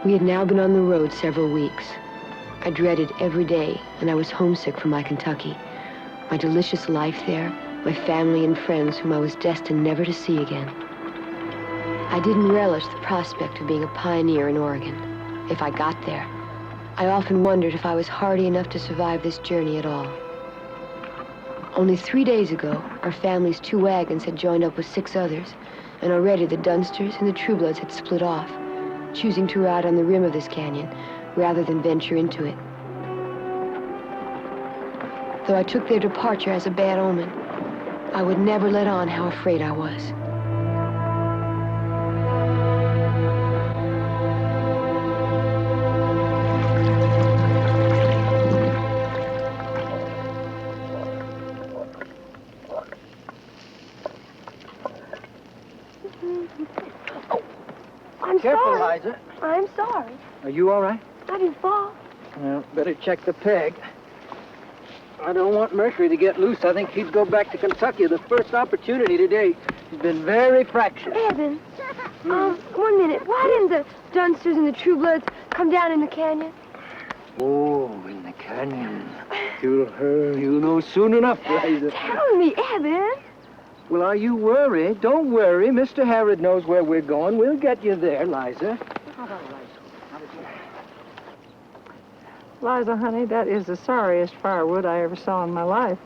We had now been on the road several weeks. I dreaded every day, and I was homesick for my Kentucky. My delicious life there, my family and friends whom I was destined never to see again. I didn't relish the prospect of being a pioneer in Oregon. If I got there, I often wondered if I was hardy enough to survive this journey at all. Only 3 days ago, our family's 2 wagons had joined up with 6 others, and already the Dunsters and the Truebloods had split off, choosing to ride on the rim of this canyon rather than venture into it. Though I took their departure as a bad omen, I would never let on how afraid I was. Careful, Liza. I'm sorry. Are you all right? I didn't fall. Well, better check the peg. I don't want Mercury to get loose. I think he'd go back to Kentucky the first opportunity today. He's been very fractious. Evan, 1 minute. Why didn't the Dunsters and the Truebloods come down in the canyon? Oh, in the canyon. You'll know soon enough, Liza. Tell me, Evan. Well, are you worried? Don't worry. Mr. Harrod knows where we're going. We'll get you there, Liza. Liza, honey, that is the sorriest firewood I ever saw in my life.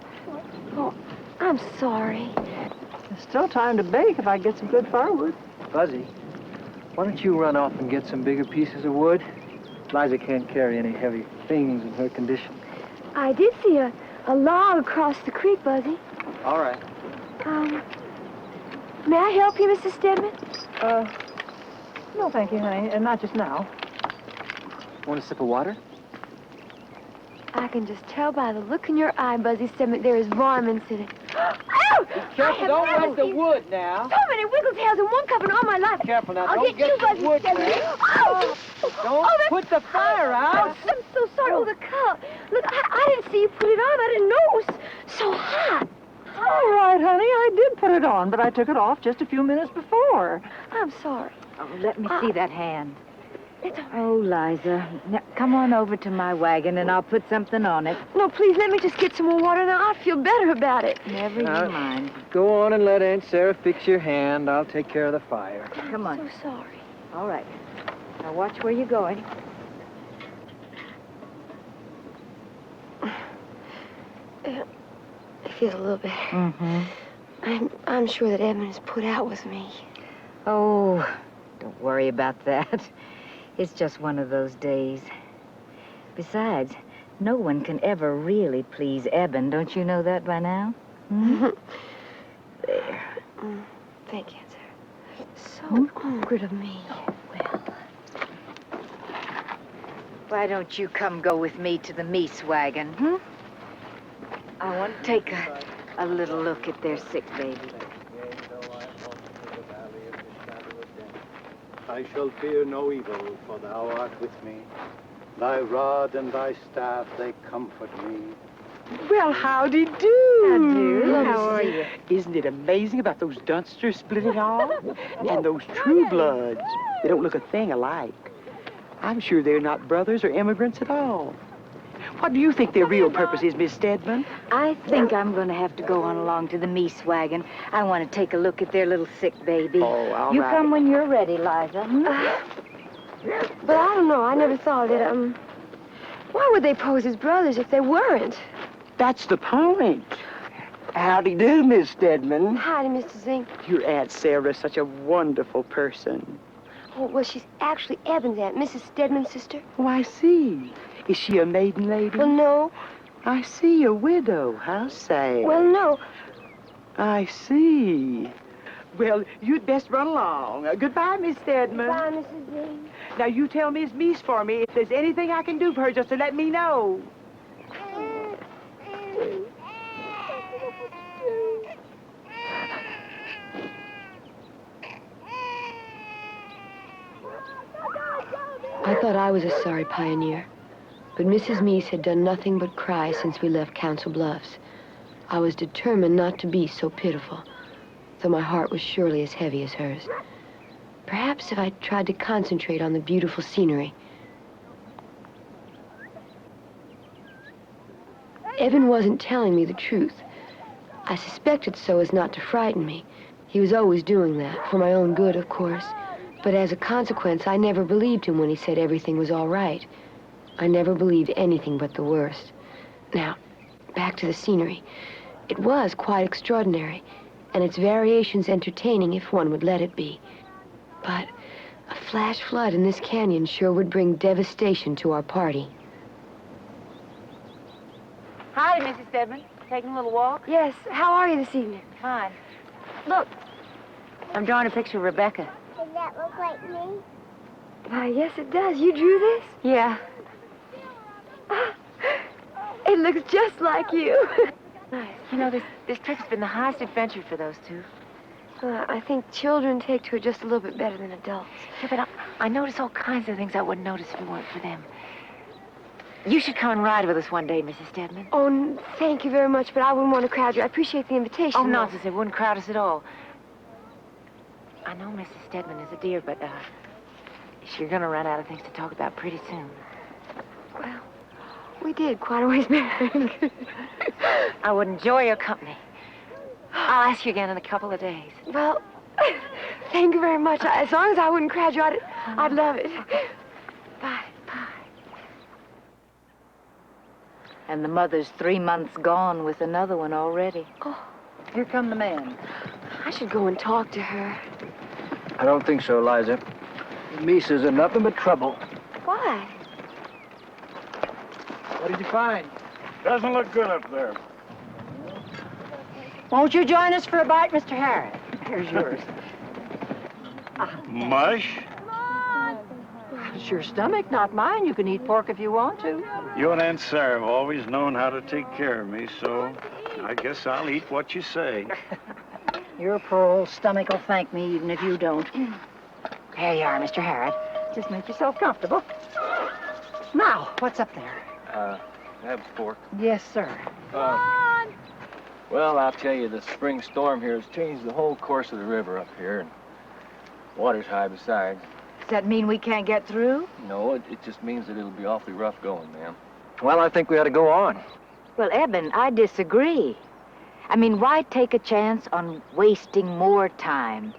Oh, I'm sorry. There's still time to bake if I get some good firewood. Fuzzy, why don't you run off and get some bigger pieces of wood? Liza can't carry any heavy things in her condition. I did see a log across the creek, Buzzy. All right. May I help you, Mrs. Stedman? No, thank you, honey, and not just now. Want a sip of water? I can just tell by the look in your eye, Buzzy Stedman, there is varmints in it. Ow! Careful, don't wet the wood now. So many wiggle tails in one cup in all my life. Careful now, I'll don't get you, the Buzzy wood Stedman. wet. Oh! Don't put the fire out. I'm so sorry. Oh, the cup. Look, I didn't see you put it on. I didn't know it was so hot. All right, honey, I did put it on, but I took it off just a few minutes before. I'm sorry. Oh, let me see that hand. It's all right. Oh, Liza, now, come on over to my wagon and I'll put something on it. No, please, let me just get some more water now. I'll feel better about it. Never you mind. Go on and let Aunt Sarah fix your hand. I'll take care of the fire. Come on. I'm so sorry. All right. Now watch where you're going. I feel a little better. Mm-hmm. I'm sure that Evan is put out with me. Oh, don't worry about that. It's just one of those days. Besides, no one can ever really please Eben. Don't you know that by now? Hmm? There. Thank you, sir. So awkward of me. Oh, well. Why don't you come go with me to the Meese wagon, hmm? I want to take a little look at their sick baby. I shall fear no evil, for thou art with me. Thy rod and thy staff, they comfort me. Well, howdy do. How do? How are you? Isn't it amazing about those Dunsters splitting off? And those Truebloods. They don't look a thing alike. I'm sure they're not brothers or immigrants at all. What do you think their real purpose is, Miss Stedman? I think I'm going to have to go on along to the Meese wagon. I want to take a look at their little sick baby. Oh, all you right. come when you're ready, Liza. Hmm? But I don't know. I never thought of it. Why would they pose as brothers if they weren't? That's the point. Howdy do, Miss Stedman. Howdy, Mr. Zink. Your Aunt Sarah's such a wonderful person. Oh, well, she's actually Evan's aunt, Mrs. Stedman's sister. Oh, I see. Is she a maiden lady? Well, no. I see, a widow. How sad. Well, no. I see. Well, you'd best run along. Goodbye, Miss Stedman. Bye, Mrs. Zink. Now, you tell Miss Meese for me if there's anything I can do for her, just to let me know. I thought I was a sorry pioneer, but Mrs. Meese had done nothing but cry since we left Council Bluffs. I was determined not to be so pitiful, though my heart was surely as heavy as hers. Perhaps Perhaps if I tried to concentrate on the beautiful scenery. Evan wasn't telling me the truth. I suspected so as not to frighten me. He was always doing that, for my own good, of course. But as a consequence, I never believed him when he said everything was all right. I never believed anything but the worst. Now, back to the scenery. It was quite extraordinary, and its variations entertaining if one would let it be. But a flash flood in this canyon sure would bring devastation to our party. Hi, Mrs. Stedman. Taking a little walk? Yes, how are you this evening? Fine. Look, I'm drawing a picture of Rebecca. Does that look like me? Why, yes, it does. You drew this? Yeah. It looks just like you. Nice. You know, this trip's been the highest adventure for those two. I think children take to it just a little bit better than adults. Yeah, but I notice all kinds of things I wouldn't notice if it weren't for them. You should come and ride with us one day, Mrs. Stedman. Oh, thank you very much, but I wouldn't want to crowd you. I appreciate the invitation. Oh, though. nonsense. It wouldn't crowd us at all. I know Mrs. Stedman is a dear, but you're going to run out of things to talk about pretty soon. Well, we did quite a ways back. I would enjoy your company. I'll ask you again in a couple of days. Well, thank you very much. As long as I wouldn't crowd you, I'd love it. Bye. And the mother's 3 months gone with another one already. Oh, Here come the man. I should go and talk to her. I don't think so, Liza. Misa's in nothing but trouble. Why? What did you find? Doesn't look good up there. Won't you join us for a bite, Mr. Harris? Here's yours. Mush? It's your stomach, not mine. You can eat pork if you want to. You and Aunt Sarah have always known how to take care of me, so I guess I'll eat what you say. Your poor old stomach will thank me, even if you don't. Here you are, Mr. Harris. Just make yourself comfortable. Now, what's up there? Have pork. Yes, sir. Well, I'll tell you, the spring storm here has changed the whole course of the river up here, and water's high besides. Does that mean we can't get through? No, it just means that it'll be awfully rough going, ma'am. Well, I think we ought to go on. Well, Eben, I disagree. I mean, why take a chance on wasting more time?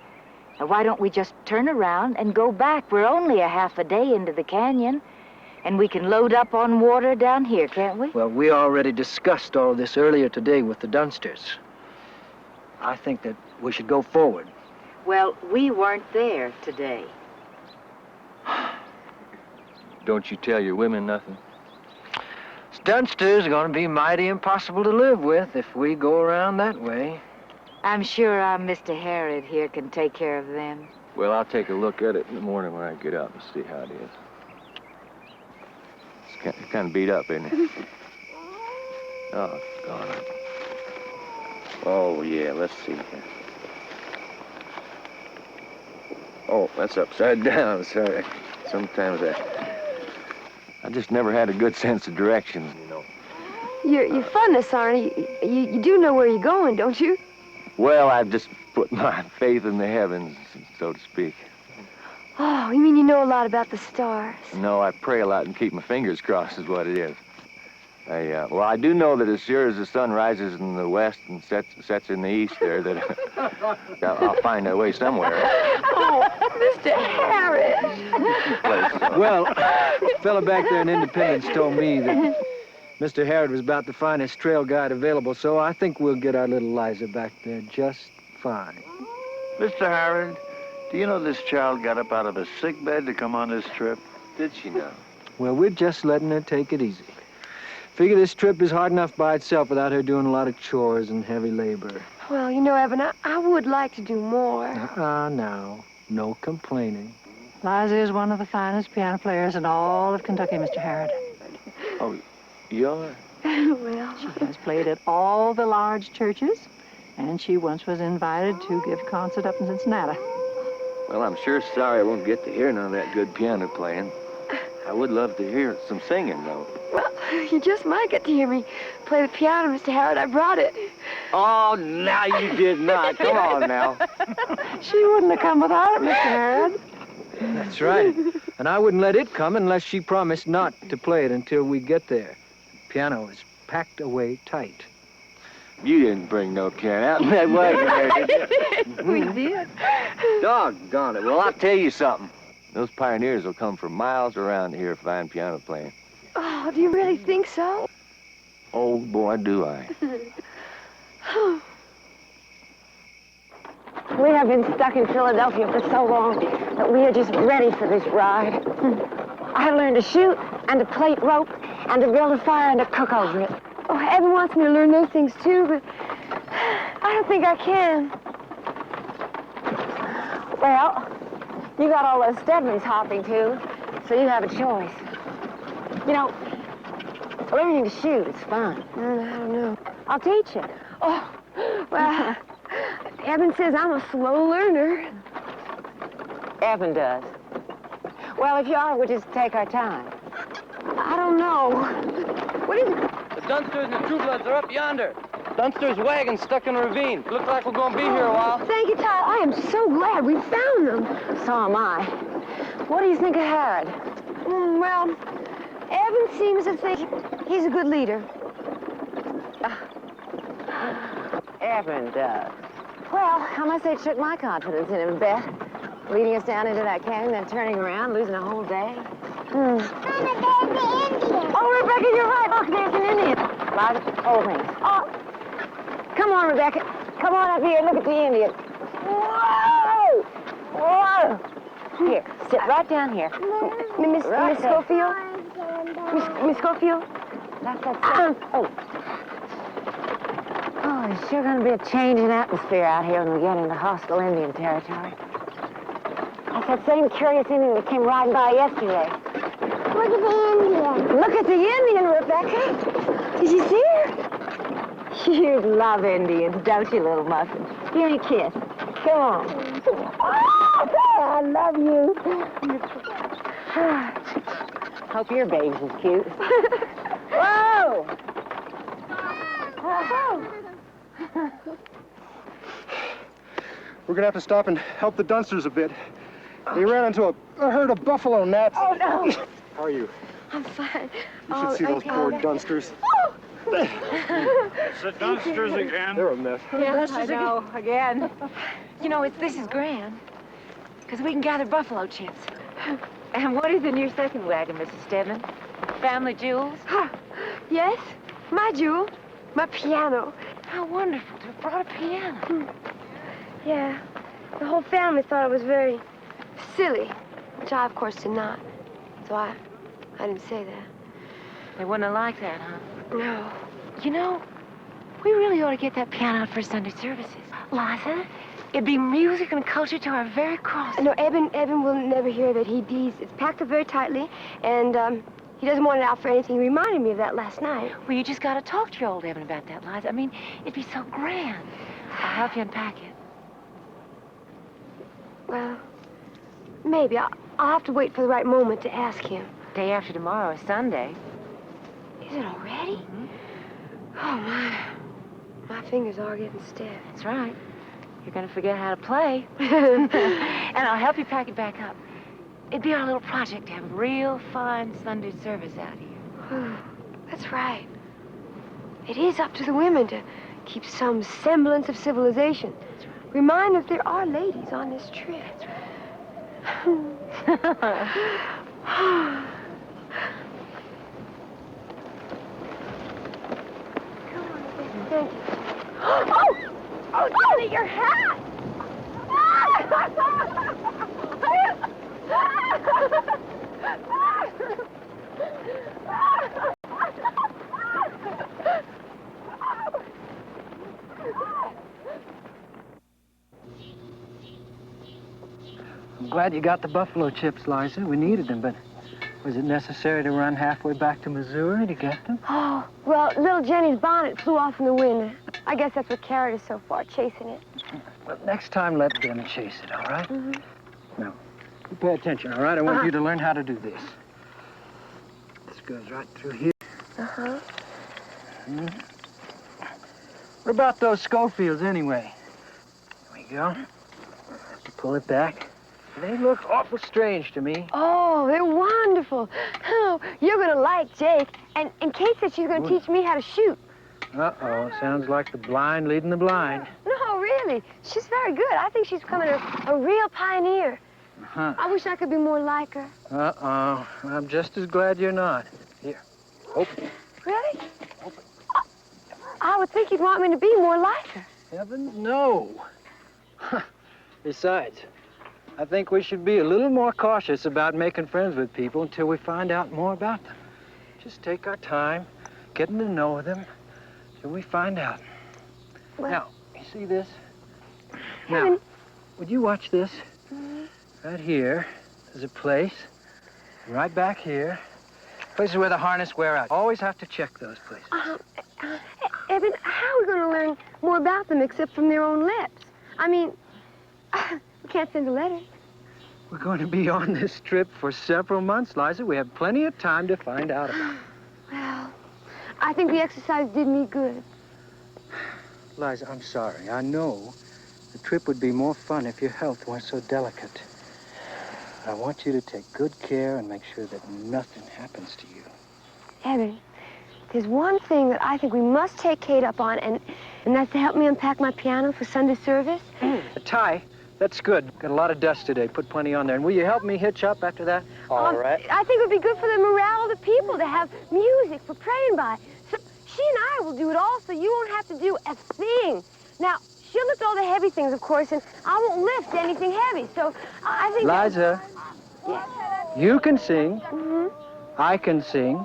Now, why don't we just turn around and go back? We're only a half a day into the canyon, and we can load up on water down here, can't we? Well, we already discussed all this earlier today with the Dunsters. I think that we should go forward. Well, we weren't there today. Don't you tell your women nothing? Dunsters are going to be mighty impossible to live with if we go around that way. I'm sure our Mr. Harrod here can take care of them. Well, I'll take a look at it in the morning when I get up and see how it is. It's kind of beat up, isn't it? Oh, God. Oh, yeah, let's see here. Oh, that's upside down. Sorry. Sometimes I just never had a good sense of direction, you know. You're fun this, aren't you? You do know where you're going, don't you? Well, I've just put my faith in the heavens, so to speak. Oh, you mean you know a lot about the stars? No, I pray a lot and keep my fingers crossed is what it is. Well, I do know that as sure as the sun rises in the west and sets in the east there, that I'll find a way somewhere. Oh, Mr. Harris. Well, a fella back there in Independence told me that Mr. Harrod was about the finest trail guide available, so I think we'll get our little Liza back there just fine. Mr. Harrod, do you know this child got up out of a sick bed to come on this trip? Did she now? Well, we're just letting her take it easy. Figure this trip is hard enough by itself without her doing a lot of chores and heavy labor. Well, you know, Evan, I would like to do more. Now. No complaining. Liza is one of the finest piano players in all of Kentucky, Mr. Harrod. Oh, you are? Well, She has played at all the large churches, and she once was invited to give a concert up in Cincinnati. Well, I'm sure sorry I won't get to hear none of that good piano playing. I would love to hear some singing, though. well, you just might get to hear me play the piano, Mr. Harrod. I brought it. Oh, now you did not. Come on now. She wouldn't have come without it, Mr. Harrod. That's right. And I wouldn't let it come unless she promised not to play it until we get there. The piano is packed away tight. You didn't bring no can out in that wagon there, did you? We did. Doggone it. Well, I'll tell you something. Those pioneers will come from miles around to hear a fine piano playing. Oh, do you really think so? Oh, boy, do I. We have been stuck in Philadelphia for so long that we are just ready for this ride. I learned to shoot and to plait rope and to build a fire and to cook over it. Oh, Evan wants me to learn those things too, but I don't think I can. Well, you got all those Stedmans hopping too, so you have a choice. You know, learning to shoot is fun. I don't know. I'll teach you. Oh, well, Evan says I'm a slow learner. Evan does. Well, if you are, we'll just take our time. I don't know. What is it? The Dunsters and the True Bloods are up yonder. Dunster's wagon's stuck in a ravine. Looks like we're going to be here a while. Thank you, Tyler. I am so glad we found them. So am I. What do you think of Harrod? Well, Evan seems to think he's a good leader. Evan does. Well, I must say it shook my confidence in him a bit. Leading us down into that canyon, then turning around, losing a whole day. Mama, there's the Indian. Oh, Rebecca, you're right. Look, there's an Indian. Liza, hold me. Oh, come on, Rebecca. Come on up here and look at the Indian. Whoa! Whoa! Here, sit right down here. Miss Schofield? Miss Schofield? That's that. Oh, there's sure going to be a change in atmosphere out here when we get into hostile Indian territory. That's that same curious Indian that came riding by yesterday. Look at the Indian. Look at the Indian, Rebecca. Did you see her? You love Indians, don't you, little muffin? Give me a kiss. Come on. Oh, I love you. Hope your baby's as cute. Whoa! We're gonna have to stop and help the Dunsters a bit. They ran into a herd of buffalo gnats. Oh, no. How are you? I'm fine. You should see those poor Dunsters. It's the Dunsters again. They're a mess. Yes, I know, again. You know, this is grand, because we can gather buffalo chips. And what is in your second wagon, Mrs. Stedman? Family jewels? Yes, my jewel, my piano. How wonderful to have brought a piano. Yeah, the whole family thought it was very silly, which I, of course, did not. So I didn't say that. They wouldn't have liked that, huh? No. You know, we really ought to get that piano out for Sunday services. Liza, it'd be music and culture to our very cross. No, Evan will never hear of it. It's packed up very tightly, and he doesn't want it out for anything. He reminded me of that last night. Well, you just got to talk to your old Evan about that, Liza. I mean, it'd be so grand. I'll help you unpack it. Well, maybe. I'll have to wait for the right moment to ask him. Day after tomorrow is Sunday. Is it already? Oh, my fingers are getting stiff. That's right. You're going to forget how to play. And I'll help you pack it back up. It'd be our little project to have a real fine Sunday service out here. That's right. It is up to the women to keep some semblance of civilization. That's right. Remind us there are ladies on this trip. That's right. Thank you. Oh! Oh, Johnny, your hat! I'm glad you got the buffalo chips, Liza. We needed them, but was it necessary to run halfway back to Missouri to get them? Oh, well, little Jenny's bonnet flew off in the wind. I guess that's what carried us so far, chasing it. Well, next time, let them chase it, all right? Mm-hmm. Now, you pay attention, all right? I want you to learn how to do this. This goes right through here. Uh-huh. What about those Schofields, anyway? There we go. Have to pull it back. They look awful strange to me. Oh, they're wonderful. Oh, you're going to like Jake. And Kate said she's going to teach me how to shoot. Uh-oh, sounds like the blind leading the blind. No, really. She's very good. I think she's becoming a real pioneer. Uh-huh. I wish I could be more like her. Uh-oh, I'm just as glad you're not. Here, open it. Really? I would think you'd want me to be more like her. Heavens, no. Besides, I think we should be a little more cautious about making friends with people until we find out more about them. Just take our time, getting to know them, till we find out. Well, now, you see this? Heaven. Now, would you watch this? Right here, there's a place. Right back here, places where the harness wear out. Always have to check those places. Evan, how are we going to learn more about them except from their own lips? I mean, we can't send a letter. We're going to be on this trip for several months, Liza. We have plenty of time to find out about it. Well, I think the exercise did me good. Liza, I'm sorry. I know the trip would be more fun if your health weren't so delicate. I want you to take good care and make sure that nothing happens to you. Evan, there's one thing that I think we must take Kate up on, and that's to help me unpack my piano for Sunday service. A tie? That's good. Got a lot of dust today. Put plenty on there. And will you help me hitch up after that? All right. I think it would be good for the morale of the people to have music for praying by. So she and I will do it all, so you won't have to do a thing. Now, she'll lift all the heavy things, of course, and I won't lift anything heavy. So I think... Liza, you can sing. I can sing.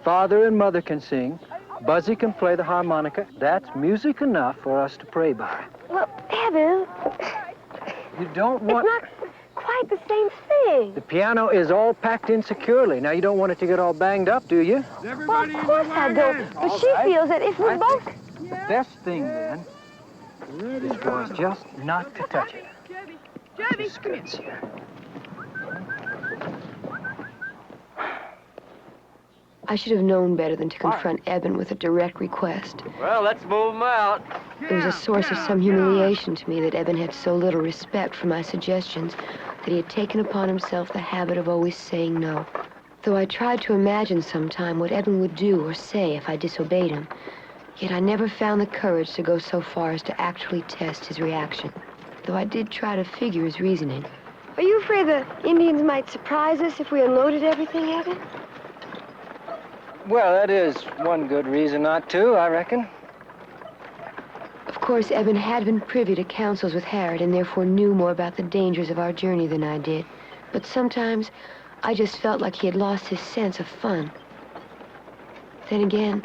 Father and Mother can sing. Buzzy can play the harmonica. That's music enough for us to pray by. Well, Evan... You don't want... It's not quite the same thing. The piano is all packed in securely. Now, you don't want it to get all banged up, do you? Well, of course I don't. But she feels that if we both... The best thing, then, is for us just not to touch it. Just come here. I should have known better than to confront Eben with a direct request. Well, let's move him out. It was a source of some humiliation to me that Eben had so little respect for my suggestions that he had taken upon himself the habit of always saying no. Though I tried to imagine sometime what Eben would do or say if I disobeyed him, yet I never found the courage to go so far as to actually test his reaction, though I did try to figure his reasoning. Are you afraid the Indians might surprise us if we unloaded everything, Evan? Well, that is one good reason not to, I reckon. Of course, Eben had been privy to councils with Harriet and therefore knew more about the dangers of our journey than I did. But sometimes I just felt like he had lost his sense of fun. Then again,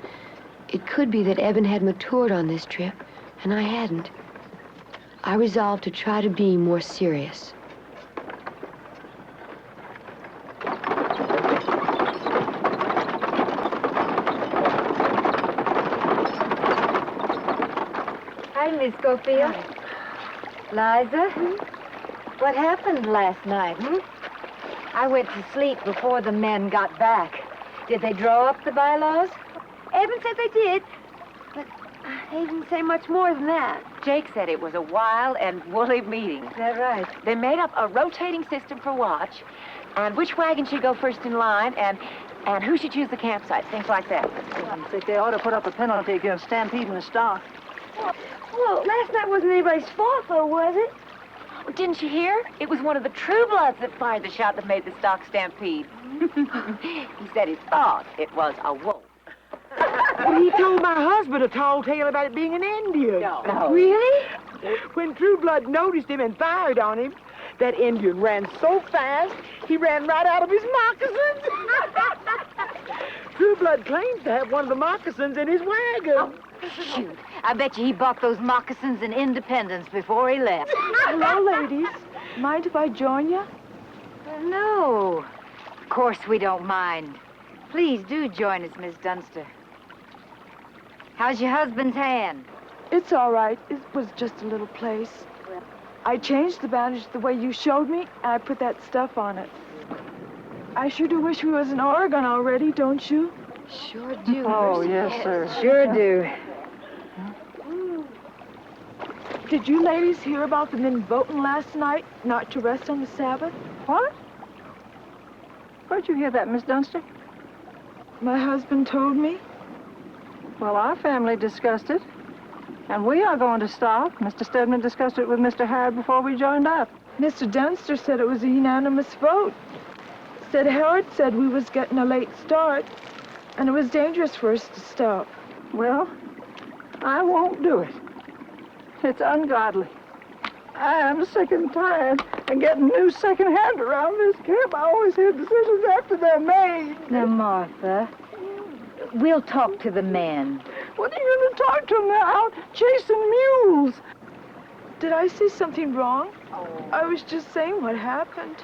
it could be that Eben had matured on this trip and I hadn't. I resolved to try to be more serious. Hi, Miss Schofield. Liza, what happened last night, I went to sleep before the men got back. Did they draw up the bylaws? Evan said they did, but they didn't say much more than that. Jake said it was a wild and woolly meeting. Is that right? They made up a rotating system for watch, and which wagon should go first in line, and who should choose the campsite, things like that. I think they ought to put up a penalty against stampeding the stock. Well, last night wasn't anybody's fault, though, was it? Didn't you hear? It was one of the True Bloods that fired the shot that made the stock stampede. He said he thought it was a wolf. Well, he told my husband a tall tale about it being an Indian. No. Really? When True Blood noticed him and fired on him, that Indian ran so fast, he ran right out of his moccasins. True Blood claims to have one of the moccasins in his wagon. Shoot. I bet you he bought those moccasins in Independence before he left. Hello, ladies. Mind if I join you? No. Of course we don't mind. Please do join us, Miss Dunster. How's your husband's hand? It's all right. It was just a little place. I changed the bandage the way you showed me, and I put that stuff on it. I sure do wish we was in Oregon already, don't you? Sure do. Oh, yes, sir. Sure do. Did you ladies hear about the men voting last night not to rest on the Sabbath? What? Where'd you hear that, Miss Dunster? My husband told me. Well, our family discussed it, and we are going to stop. Mr. Stedman discussed it with Mr. Harrod before we joined up. Mr. Dunster said it was a unanimous vote. Said Harrod said we was getting a late start, and it was dangerous for us to stop. Well, I won't do it. It's ungodly. I am sick and tired of getting new second-hand around this camp. I always hear decisions after they're made. Now, Martha, we'll talk to the men. What are you going to talk to them? They're out chasing mules. Did I say something wrong? I was just saying what happened.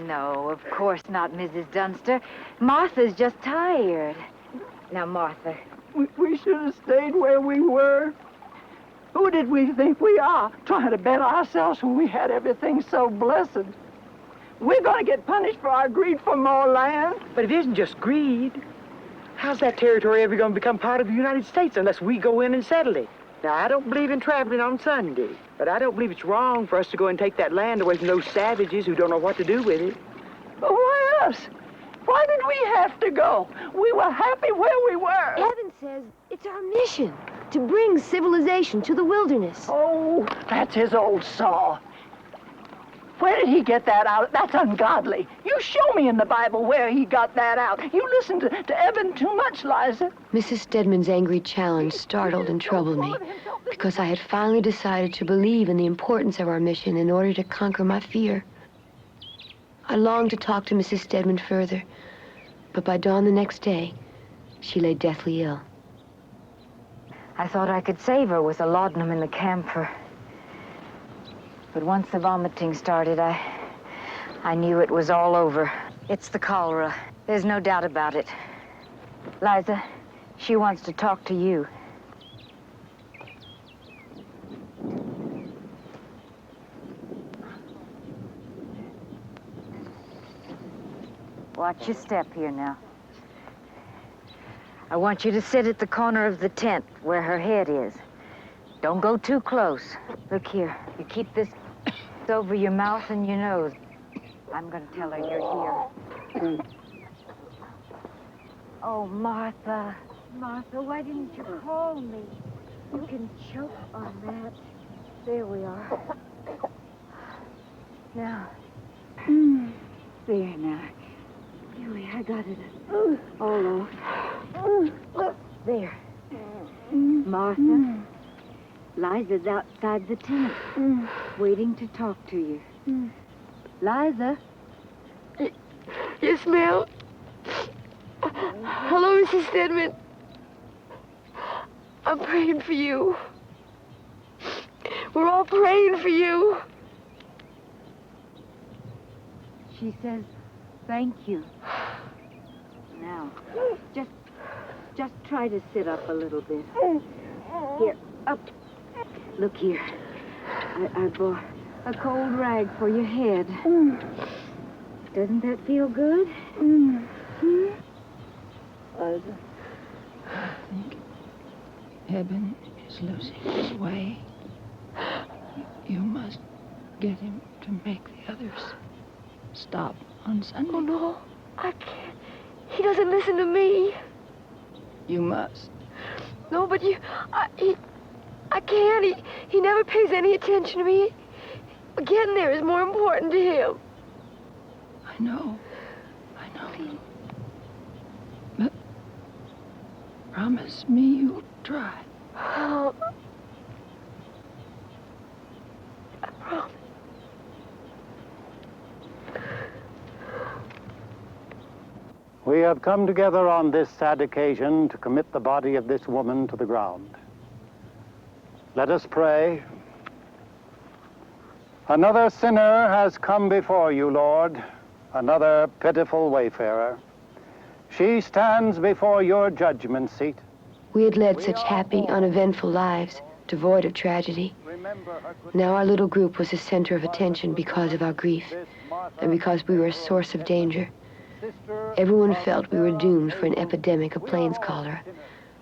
No, of course not, Mrs. Dunster. Martha's just tired. Now, Martha. We should have stayed where we were. Who did we think we are, trying to better ourselves when we had everything so blessed? We're going to get punished for our greed for more land. But it isn't just greed. How's that territory ever going to become part of the United States unless we go in and settle it? Now, I don't believe in traveling on Sunday, but I don't believe it's wrong for us to go and take that land away from those savages who don't know what to do with it. But why us? Why did we have to go? We were happy where we were. Evan says it's our mission to bring civilization to the wilderness. Oh, that's his old saw. Where did he get that out? That's ungodly. You show me in the Bible where he got that out. You listen to Evan too much, Liza. Mrs. Stedman's angry challenge startled and troubled me because I had finally decided to believe in the importance of our mission in order to conquer my fear. I longed to talk to Mrs. Stedman further, but by dawn the next day, she lay deathly ill. I thought I could save her with a laudanum in the camphor. But once the vomiting started, I knew it was all over. It's the cholera. There's no doubt about it. Liza, she wants to talk to you. Watch your step here now. I want you to sit at the corner of the tent where her head is. Don't go too close. Look here. You keep this over your mouth and your nose. I'm going to tell her you're here. Oh, Martha. Martha, why didn't you call me? You can choke on that. There we are. Now. There now. Really, I got it all off. There. Martha. Liza's outside the tent, waiting to talk to you. Liza? Yes, ma'am. Hello, Mrs. Stedman. I'm praying for you. We're all praying for you. She says, thank you. Now, just try to sit up a little bit. Here, up. Look here. I bought a cold rag for your head. Doesn't that feel good? Liza, I think Eben is losing his way. You must get him to make the others stop on Sunday. Oh, no. I can't. He doesn't listen to me. You must. No, but I can't. He never pays any attention to me. Getting there is more important to him. I know. But promise me you'll try. Oh. I promise. We have come together on this sad occasion to commit the body of this woman to the ground. Let us pray. Another sinner has come before you, Lord, another pitiful wayfarer. She stands before your judgment seat. We had led such happy, uneventful lives, devoid of tragedy. Now our little group was a center of attention because of our grief, and because we were a source of danger. Everyone felt we were doomed for an epidemic of plains cholera,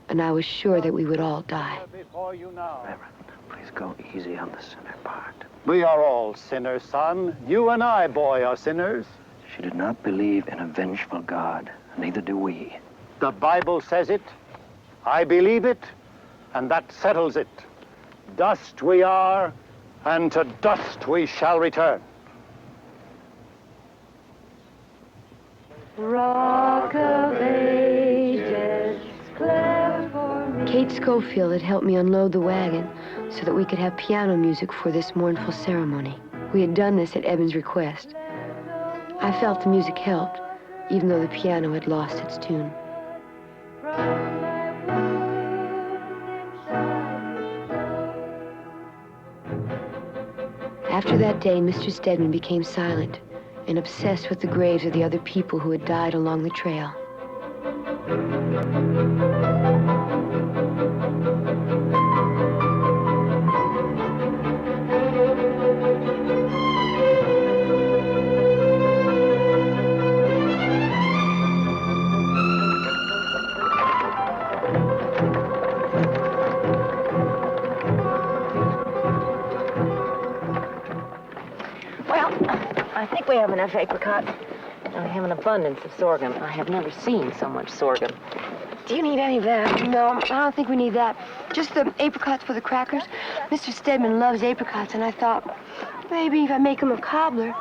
and I was sure that we would all die. Please go easy on the sinner part. We are all sinners, son. You and I, boy, are sinners. She did not believe in a vengeful God. Neither do we. The Bible says it. I believe it, and that settles it. Dust we are, and to dust we shall return. Rock of Ages, cleft for me. Kate Schofield had helped me unload the wagon so that we could have piano music for this mournful ceremony. We had done this at Eben's request. I felt the music helped, even though the piano had lost its tune. After that day, Mr. Stedman became silent and obsessed with the graves of the other people who had died along the trail. Well, I think we have enough apricot. And we have an abundance of sorghum. I have never seen so much sorghum. Do you need any of that? No, I don't think we need that. Just the apricots for the crackers. Mr. Stedman loves apricots, and I thought maybe if I make him a cobbler,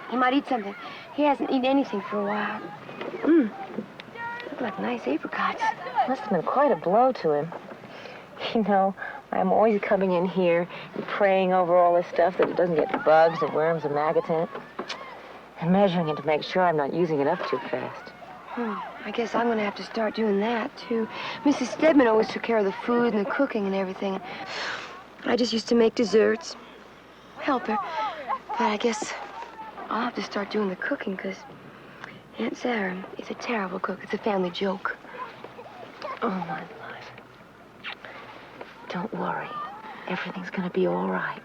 he might eat something. He hasn't eaten anything for a while. Look like nice apricots. Must have been quite a blow to him. You know, I'm always coming in here and praying over all this stuff that it doesn't get bugs and worms and maggots in it. And measuring it to make sure I'm not using it up too fast. I guess I'm gonna have to start doing that, too. Mrs. Stedman always took care of the food and the cooking and everything. I just used to make desserts, help her. But I guess I'll have to start doing the cooking, because Aunt Sarah is a terrible cook. It's a family joke. Oh, my life. Don't worry. Everything's gonna be all right.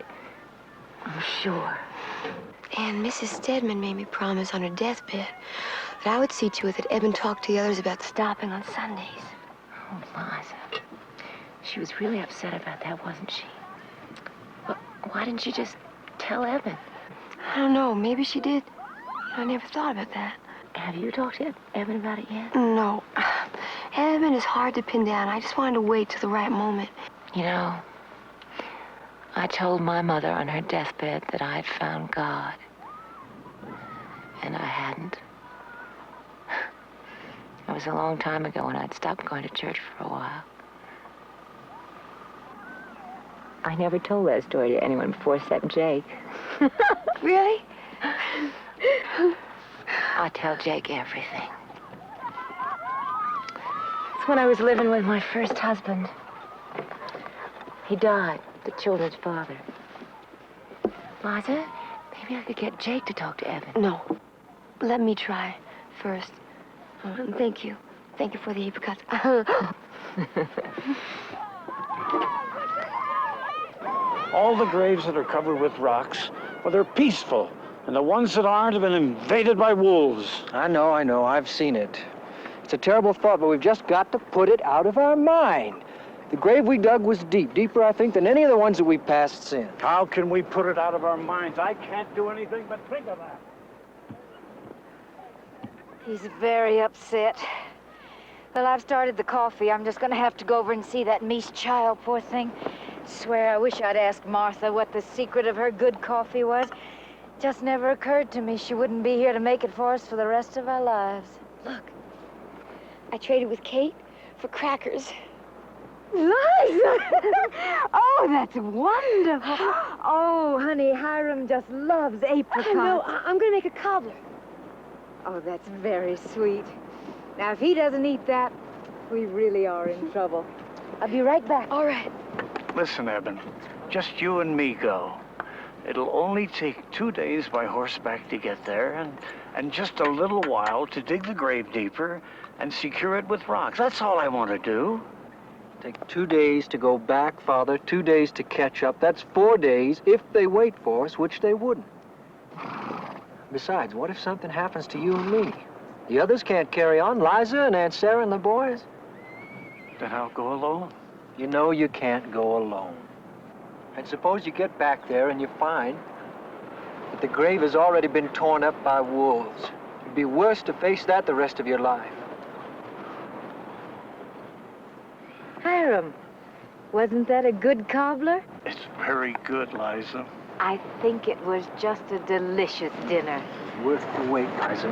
I'm sure. And Mrs. Stedman made me promise on her deathbed that I would see to it that Eben talked to the others about stopping on Sundays. Oh, Liza. She was really upset about that, wasn't she? Well, why didn't you just tell Eben? I don't know. Maybe she did. I never thought about that. Have you talked to Eben about it yet? No. Eben is hard to pin down. I just wanted to wait till the right moment. You know, I told my mother on her deathbed that I had found God. And I hadn't. It was a long time ago when I'd stopped going to church for a while. I never told that story to anyone before except Jake. Really? I tell Jake everything. It's when I was living with my first husband. He died, the children's father. Liza, maybe I could get Jake to talk to Evan. No. Let me try first. Thank you. Thank you for the apricots. All the graves that are covered with rocks, well, they're peaceful. And the ones that aren't have been invaded by wolves. I know. I've seen it. It's a terrible thought, but we've just got to put it out of our mind. The grave we dug was deep, deeper, I think, than any of the ones that we've passed since. How can we put it out of our minds? I can't do anything but think of that. He's very upset. Well, I've started the coffee. I'm just gonna have to go over and see that Mies child, poor thing. Swear, I wish I'd asked Martha what the secret of her good coffee was. Just never occurred to me she wouldn't be here to make it for us for the rest of our lives. Look, I traded with Kate for crackers. Liza! Oh, that's wonderful. Oh, honey, Hiram just loves apricots. No, I'm gonna make a cobbler. Oh, that's very sweet. Now, if he doesn't eat that, we really are in trouble. I'll be right back. All right. Listen, Eben, just you and me go. It'll only take 2 days by horseback to get there, and just a little while to dig the grave deeper and secure it with rocks. That's all I want to do. Take 2 days to go back, Father, 2 days to catch up. That's 4 days if they wait for us, which they wouldn't. Besides, what if something happens to you and me? The others can't carry on, Liza and Aunt Sarah and the boys. Then I'll go alone. You know you can't go alone. And suppose you get back there and you find that the grave has already been torn up by wolves. It'd be worse to face that the rest of your life. Hiram, wasn't that a good cobbler? It's very good, Liza. I think it was just a delicious dinner. Worth the wait, Liza.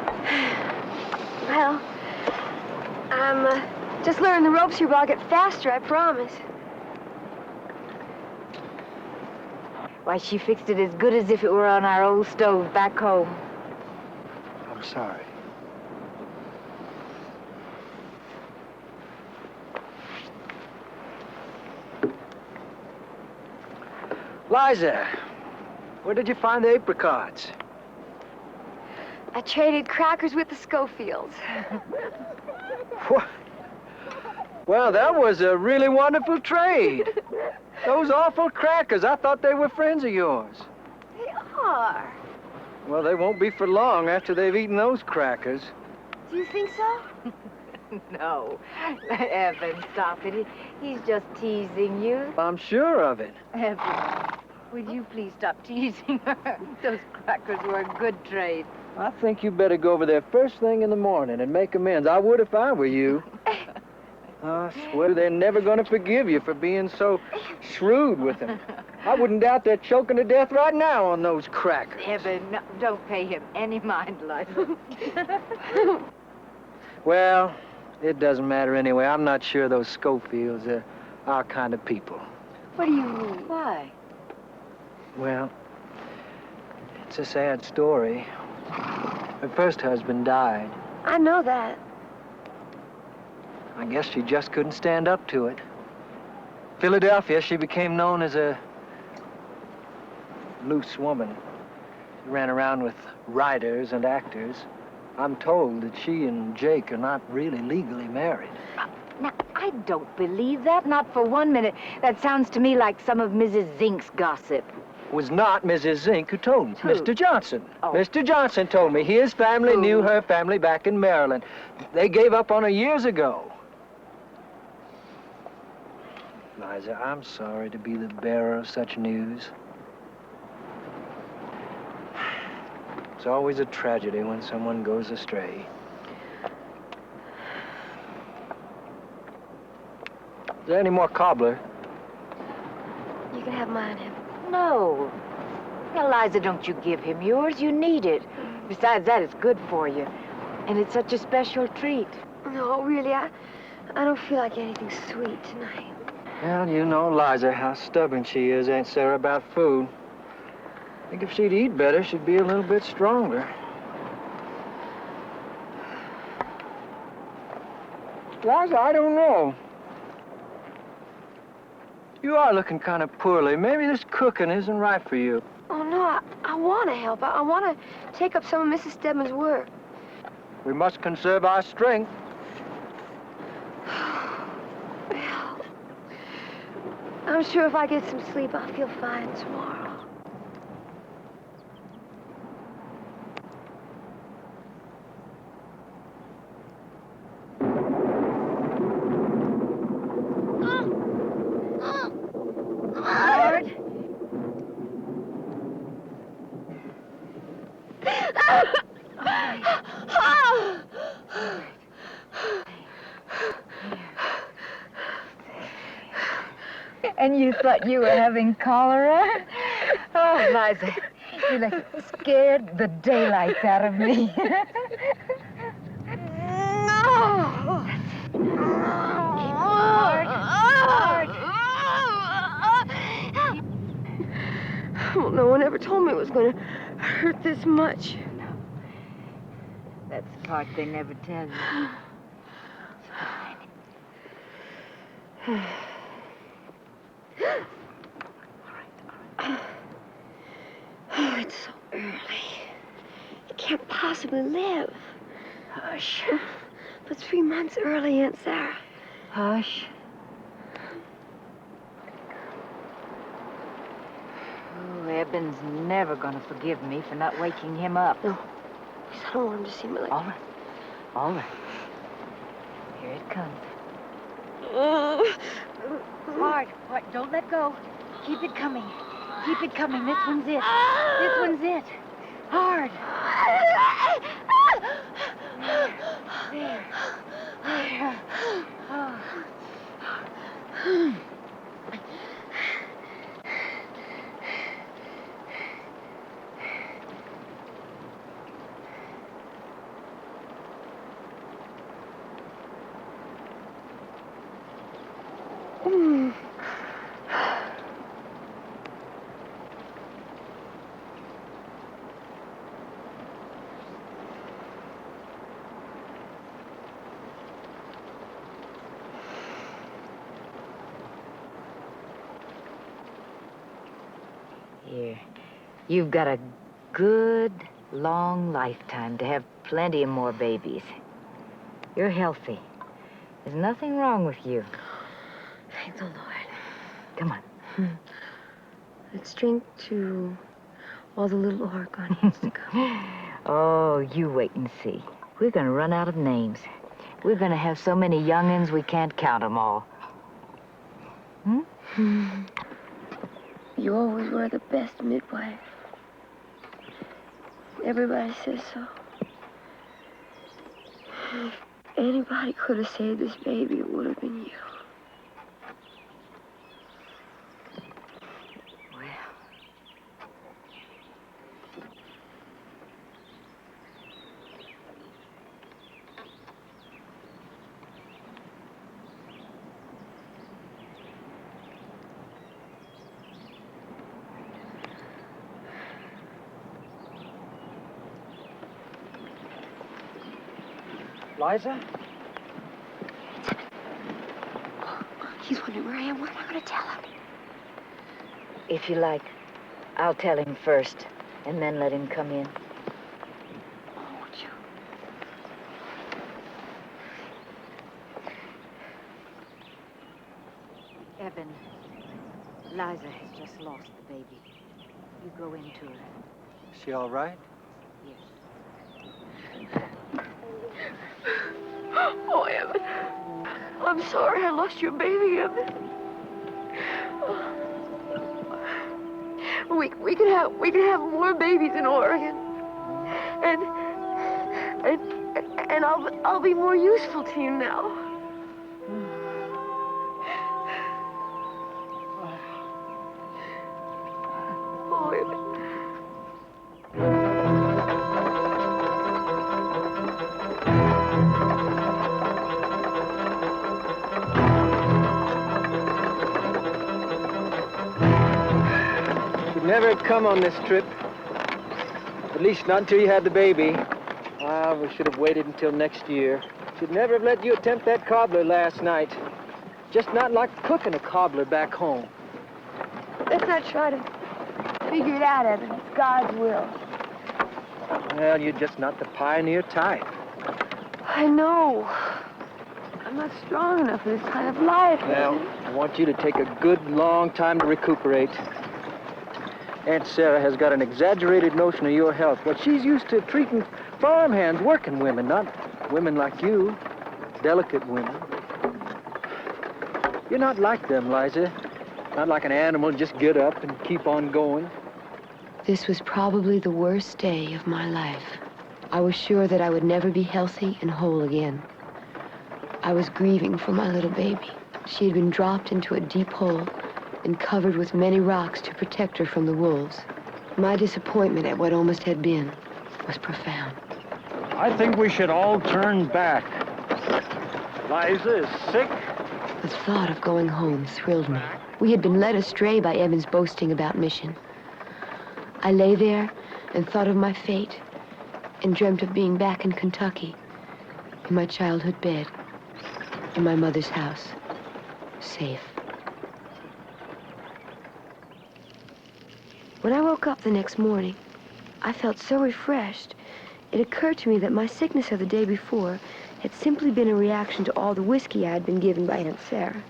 Well, I'm just learning the ropes here, but I'll get faster, I promise. Why, she fixed it as good as if it were on our old stove back home. I'm sorry. Liza, where did you find the apricots? I traded crackers with the Schofields. What? Well, that was a really wonderful trade. Those awful crackers, I thought they were friends of yours. They are. Well, they won't be for long after they've eaten those crackers. Do you think so? No. Evan, stop it. He's just teasing you. I'm sure of it. Evan, would you please stop teasing her? Those crackers were a good trade. I think you better go over there first thing in the morning and make amends. I would if I were you. I swear they're never going to forgive you for being so shrewd with them. I wouldn't doubt they're choking to death right now on those crackers. Evan, no, don't pay him any mind, Liza. Well, it doesn't matter anyway. I'm not sure those Schofields are our kind of people. What do you mean? Why? Well, it's a sad story. Her first husband died. I know that. I guess she just couldn't stand up to it. Philadelphia, she became known as a loose woman. She ran around with writers and actors. I'm told that she and Jake are not really legally married. Now, I don't believe that, not for 1 minute. That sounds to me like some of Mrs. Zink's gossip. It was not Mrs. Zink who told me. Who? Mr. Johnson. Oh. Mr. Johnson told me. His family knew her family back in Maryland. They gave up on her years ago. Liza, I'm sorry to be the bearer of such news. It's always a tragedy when someone goes astray. Is there any more cobbler? You can have mine, Evan. No. Now, Liza, don't you give him yours. You need it. Besides that, it's good for you. And it's such a special treat. No, really, I don't feel like anything sweet tonight. Well, you know, Liza, how stubborn she is, Aunt Sarah, about food. I think if she'd eat better, she'd be a little bit stronger. Liza, I don't know. You are looking kind of poorly. Maybe this cooking isn't right for you. Oh, no, I want to help. I want to take up some of Mrs. Stedman's work. We must conserve our strength. Well, I'm sure if I get some sleep, I'll feel fine tomorrow. Howard? And you thought you were having cholera? Oh, Liza, you like scared the daylights out of me. No! Well, no one ever told me it was going to hurt this much. No. That's the part they never tell you. It's fine. Oh, it's so early. I can't possibly live. Hush. But 3 months early, Aunt Sarah. Hush. Oh, Eben's never going to forgive me for not waking him up. No. Please, I don't want him to see me like All right. All right. Here it comes. Hard. Don't let go. Keep it coming. Keep it coming. This one's it. This one's it. Hard. There. There. Oh. Here. You've got a good, long lifetime to have plenty of more babies. You're healthy. There's nothing wrong with you. Thank the Lord. Come on. Let's drink to all the little Oregonians to come. Oh, you wait and see. We're going to run out of names. We're going to have so many young'uns we can't count them all. You always were the best midwife. Everybody says so. If anybody could have saved this baby, it would have been you. Liza? He's wondering where I am. What am I going to tell him? If you like, I'll tell him first, and then let him come in. Oh, won't you? Evan, Liza has just lost the baby. You go into her. Is she all right? Yes. Oh, Evan. I'm sorry I lost your baby, Evan. We could have more babies in Oregon. And I'll be more useful to you now. Oh, Evan. Never come on this trip. At least not until you had the baby. Ah, we should have waited until next year. Should never have let you attempt that cobbler last night. Just not like cooking a cobbler back home. Let's not try to figure it out, Evan. It's God's will. Well, you're just not the pioneer type. I know. I'm not strong enough for this kind of life, Well, Evan. I want you to take a good, long time to recuperate. Aunt Sarah has got an exaggerated notion of your health. But she's used to treating farmhands, working women, not women like you, delicate women. You're not like them, Liza. Not like an animal, just get up and keep on going. This was probably the worst day of my life. I was sure that I would never be healthy and whole again. I was grieving for my little baby. She had been dropped into a deep hole and covered with many rocks to protect her from the wolves. My disappointment at what almost had been was profound. I think we should all turn back. Liza is sick. The thought of going home thrilled me. We had been led astray by Evan's boasting about mission. I lay there and thought of my fate and dreamt of being back in Kentucky, in my childhood bed, in my mother's house, safe. When I woke up the next morning, I felt so refreshed. It occurred to me that my sickness of the day before had simply been a reaction to all the whiskey I had been given by Aunt Sarah.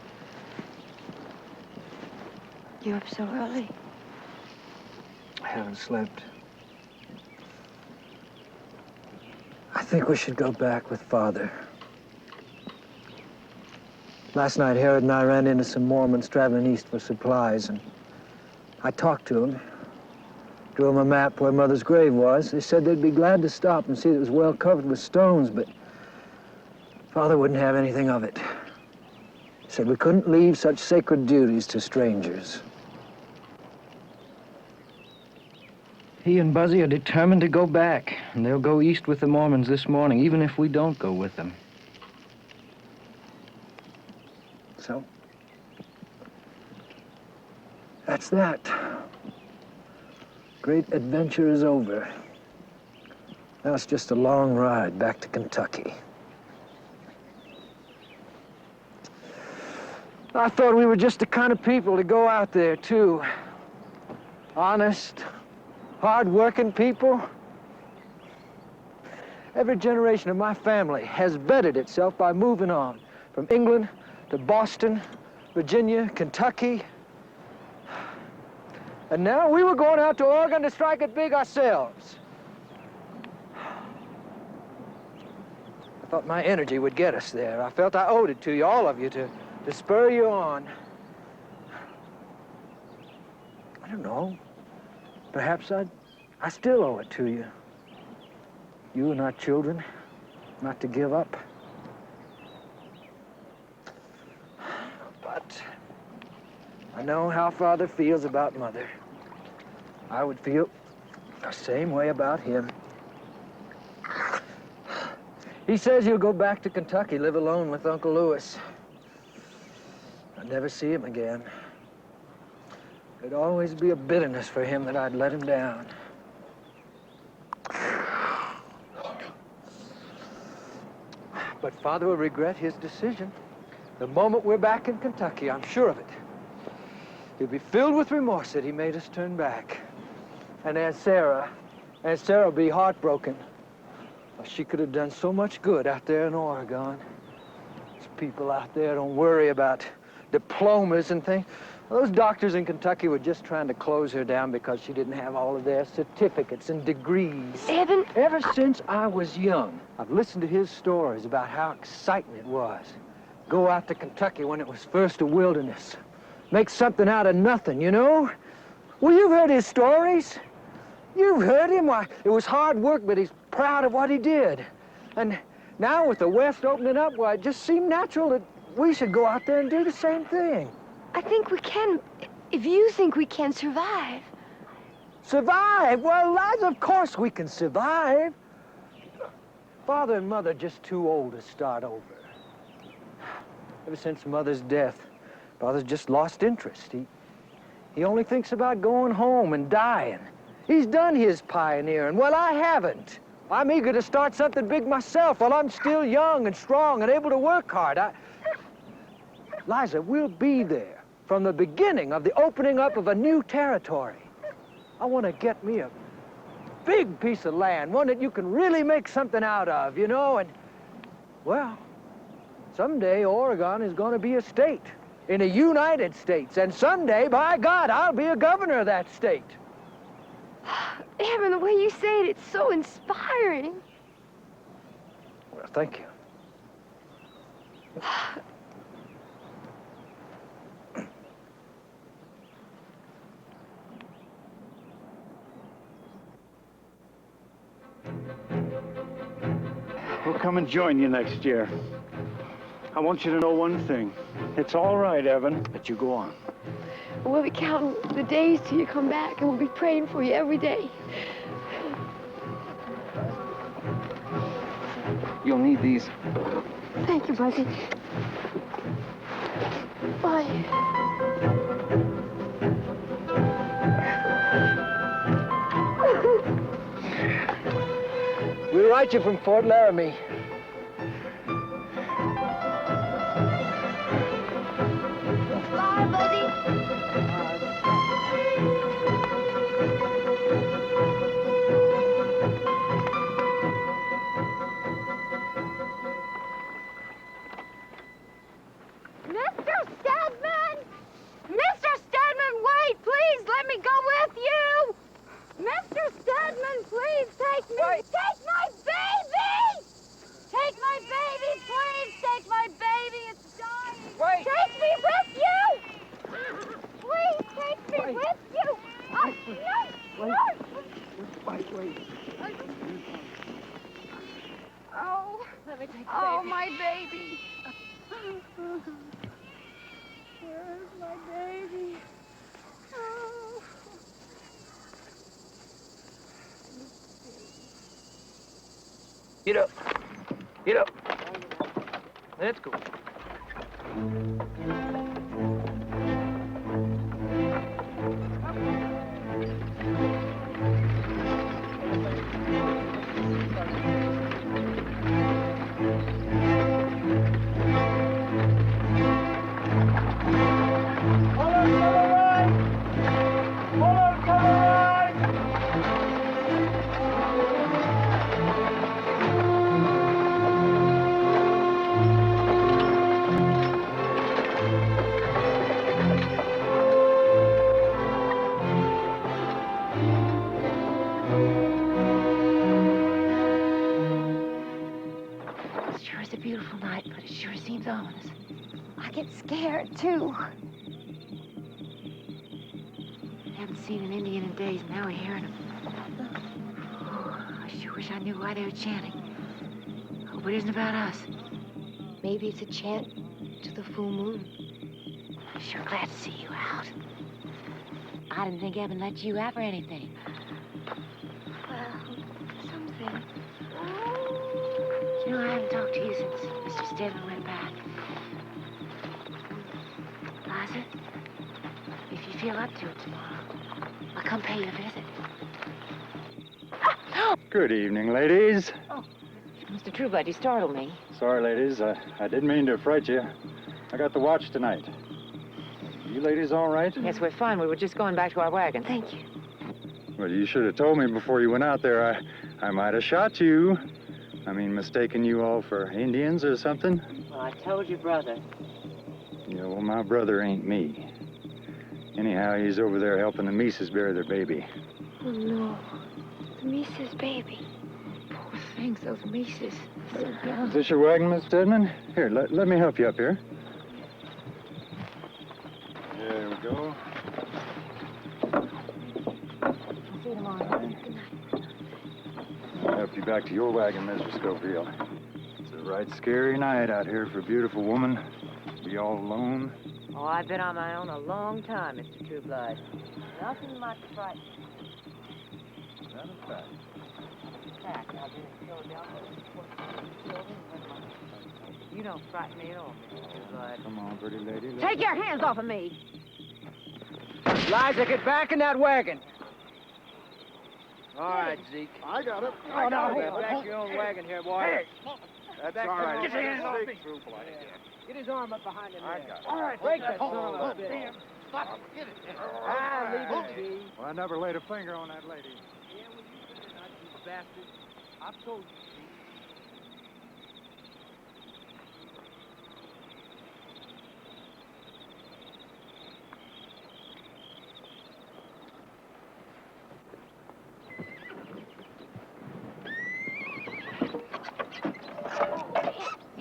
You're up so early. I haven't slept. I think we should go back with Father. Last night, Herod and I ran into some Mormons traveling east for supplies, and I talked to them, drew them a map where Mother's grave was. They said they'd be glad to stop and see it was well covered with stones, but Father wouldn't have anything of it. He said we couldn't leave such sacred duties to strangers. He and Buzzy are determined to go back, and they'll go east with the Mormons this morning, even if we don't go with them. So, that's that. Great adventure is over. Now it's just a long ride back to Kentucky. I thought we were just the kind of people to go out there, too. Honest, hard-working people. Every generation of my family has bettered itself by moving on from England to Boston, Virginia, Kentucky. And now we were going out to Oregon to strike it big ourselves. I thought my energy would get us there. I felt I owed it to you, all of you, to spur you on. I don't know. Perhaps I still owe it to you. You and our children, not to give up. But I know how Father feels about Mother. I would feel the same way about him. He says he'll go back to Kentucky, live alone with Uncle Lewis. I'd never see him again. There'd always be a bitterness for him that I'd let him down. But Father will regret his decision. The moment we're back in Kentucky, I'm sure of it. He'll be filled with remorse that he made us turn back. And Aunt Sarah will be heartbroken. She could have done so much good out there in Oregon. Those people out there don't worry about diplomas and things. Those doctors in Kentucky were just trying to close her down because she didn't have all of their certificates and degrees. Eben, Ever since I was young, I've listened to his stories about how exciting it was. Go out to Kentucky when it was first a wilderness. Make something out of nothing, you know? Well, you've heard his stories. You've heard him. Why, it was hard work, but he's proud of what he did. And now with the West opening up, why, it just seemed natural that we should go out there and do the same thing. I think we can, if you think we can survive. Survive? Well, Liza, of course we can survive. Father and Mother are just too old to start over. Ever since Mother's death, Father's just lost interest. He only thinks about going home and dying. He's done his pioneering. Well, I haven't. I'm eager to start something big myself while I'm still young and strong and able to work hard. Liza, we'll be there from the beginning of the opening up of a new territory. I want to get me a big piece of land, one that you can really make something out of, you know, and, well, someday Oregon is going to be a state in the United States, and someday, by God, I'll be a governor of that state. Eben, the way you say it, it's so inspiring. Well, thank you. We'll come and join you next year. I want you to know one thing. It's all right, Evan, but you go on. We'll be counting the days till you come back, and we'll be praying for you every day. You'll need these. Thank you, Buzzy. Bye. We'll write you from Fort Laramie. Bye, Buzzy. Mr. Stedman! Mr. Stedman, wait! Please, let me go with you! Mr. Stedman, please take me! Take my baby! Oh. Let me take the Oh, baby. my baby. Where's my baby? Oh. Get up. Get up. Let's go. It sure is a beautiful night, but it sure seems ominous. I get scared, too. Haven't seen an Indian in days, and now we're hearing them. I sure wish I knew why they were chanting. Hope it isn't about us. Maybe it's a chant to the full moon. I'm sure glad to see you out. I didn't think Evan let you out for anything. Well, something. You know, I haven't talked to you since Mr. Stedman went back. Liza, if you feel up to it tomorrow, I'll come pay you a visit. Good evening, ladies. Oh, Mr. Trueblood, you startled me. Sorry, ladies. I didn't mean to fright you. I got the watch tonight. You ladies all right? Yes, we're fine. We were just going back to our wagon. Thank you. Well, you should have told me before you went out there. I might have shot you. I mean, mistaken you all for Indians or something. Well, I told your brother. Yeah, well, my brother ain't me. Anyhow, he's over there helping the Mises bury their baby. Oh, no. The Mises baby. Poor things, those Mises. So young. Is this your wagon, Miss Stedman? Here, let me help you up here. There we go. I'll see you tomorrow. Good night. I'll help you back to your wagon, Mr. Schofield. It's a right scary night out here for a beautiful woman. Be all alone. Oh, I've been on my own a long time, Mr. Trueblood. Nothing much fright. That is fact. Fact, I've been in Philadelphia. You don't frighten me at all, Mr. Trueblood. Come on, pretty lady. Take your hands off of me! Liza, get back in that wagon. All right, Zeke. I got it. Oh, no, get back in your own wagon here, boy. Hey. That's all right. Get your hands off me. Troop like that. Get his arm up behind him I there. got it. All right, break that son of a bitch. Damn. Stop. Get it. Ah, leave it be. Well, I never laid a finger on that lady. Yeah, well, you better not, you bastard. I've told you, Zeke.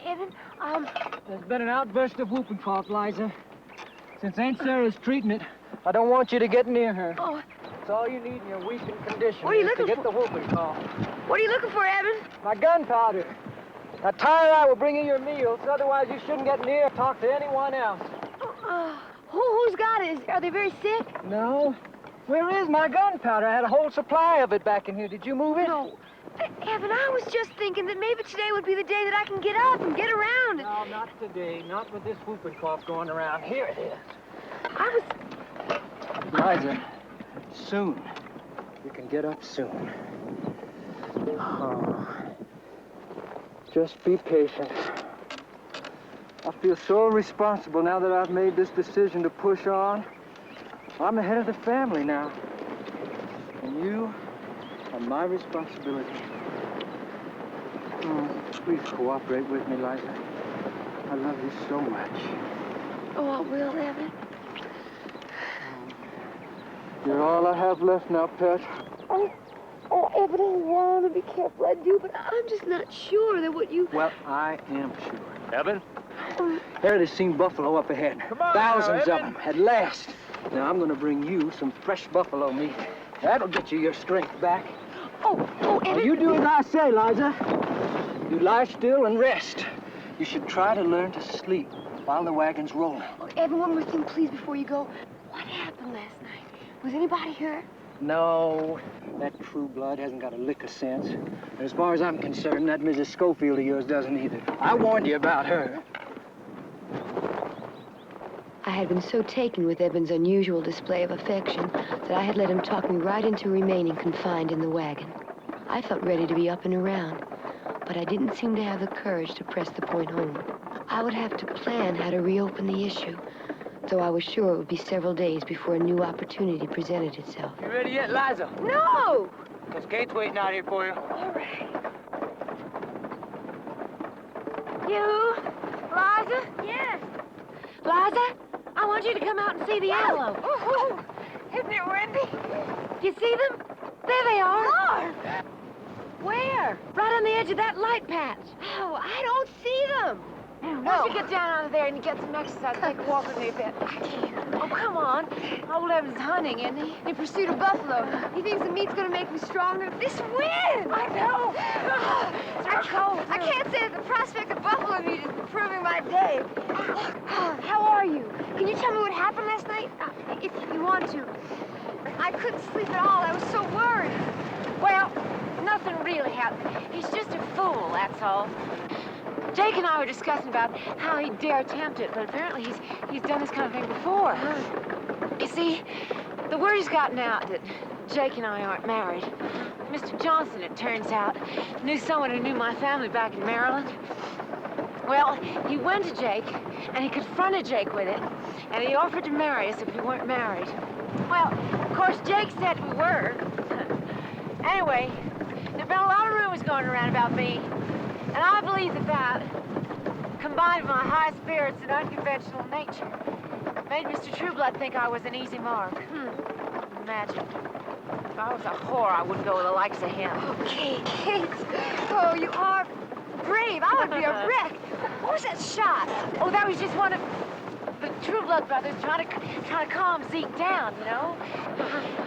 Evan, There's been an outburst of whooping cough, Liza. Since Aunt Sarah's treating it, I don't want you to get near her. Oh. It's all you need in your weakened condition What are you is looking to get for? the whooping cough. what are you looking for, Evan? My gunpowder. Now, Tyler, I will bring you your meals. Otherwise, you shouldn't get near or talk to anyone else. Who's got it? Are they very sick? No. Where is my gunpowder? I had a whole supply of it back in here. Did you move it? No. Evan, I was just thinking that maybe today would be the day that I can get up and get around. No, not today. Not with this whooping cough going around. Here it is. I was... Liza, soon. You can get up soon. Oh. Just be patient. I feel so responsible now that I've made this decision to push on. I'm the head of the family now. And you are my responsibility. Oh, please cooperate with me, Liza. I love you so much. Oh, I will, Evan. You're all I have left now, pet. Oh, Evan, I want to be careful. I do, but I'm just not sure that what you... Well, I am sure. Evan? There, they've seen buffalo up ahead. Thousands of them, at last. Now, I'm going to bring you some fresh buffalo meat. That'll get you your strength back. Oh, Now, Evan... you do as I say, Liza. You lie still and rest. You should try to learn to sleep while the wagon's rolling. Oh, Evan, one more thing, please, before you go. What happened last night? Was anybody hurt? No, that true blood hasn't got a lick of sense. And as far as I'm concerned, that Mrs. Schofield of yours doesn't either. I warned you about her. I had been so taken with Eben's unusual display of affection that I had let him talk me right into remaining confined in the wagon. I felt ready to be up and around, but I didn't seem to have the courage to press the point home. I would have to plan how to reopen the issue, though I was sure it would be several days before a new opportunity presented itself. You ready yet, Liza? No! Because Kate's waiting out here for you. All right. You, Liza? Yes. Liza, I want you to come out and see the antelope. Oh, isn't it windy? You see them? There they are. Lord! Where? Right on the edge of that light patch. Oh, I don't see them. Why don't you get down out of there and get some exercise? Take a walk with me a bit. I can't. Oh, come on. Old Evan's hunting, isn't he? In pursuit of buffalo. He thinks the meat's gonna make me stronger. This wind! I know. It's cold. I can't say that the prospect of buffalo meat is improving my day. How are you? Can you tell me what happened last night? If you want to. I couldn't sleep at all. I was so worried. Well, nothing really happened. He's just a fool, that's all. Jake and I were discussing about how he'd dare attempt it, but apparently he's done this kind of thing before. You see, the word has gotten out that Jake and I aren't married. Mr. Johnson, it turns out, knew someone who knew my family back in Maryland. Well, he went to Jake, and he confronted Jake with it, and he offered to marry us if we weren't married. Well, of course, Jake said we were. Anyway, there've been a lot of rumors going around about me, and I believe that, combined with my high spirits and unconventional nature, made Mr. Trueblood think I was an easy mark. Imagine. If I was a whore, I wouldn't go with the likes of him. Oh, Kate. Oh, you are brave. I would be a wreck. What was that shot? Oh, that was just one of the Trueblood brothers trying to calm Zeke down, you know?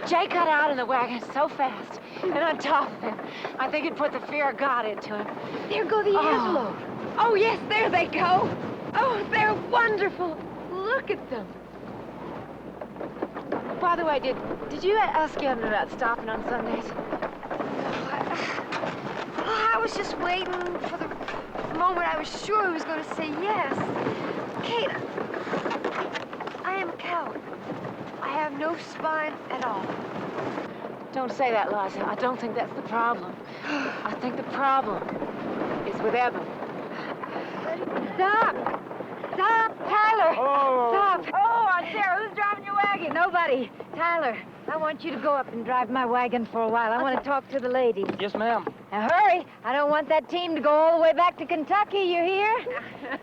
Jake got out in the wagon so fast, and on top of him, I think it put the fear of God into him. There go the antelope. Oh, yes, there they go. Oh, they're wonderful. Look at them. By the way, did you ask him about stopping on Sundays? I was just waiting for the moment I was sure he was going to say yes. Kate, I am a coward. I have no spine at all. Don't say that, Liza. I don't think that's the problem. I think the problem is with Evan. Stop! Stop, Tyler! Oh! Stop! Oh, Aunt Sarah, who's driving your wagon? Nobody. Tyler, I want you to go up and drive my wagon for a while. I want to talk to the ladies. Yes, ma'am. Now, hurry. I don't want that team to go all the way back to Kentucky, you hear?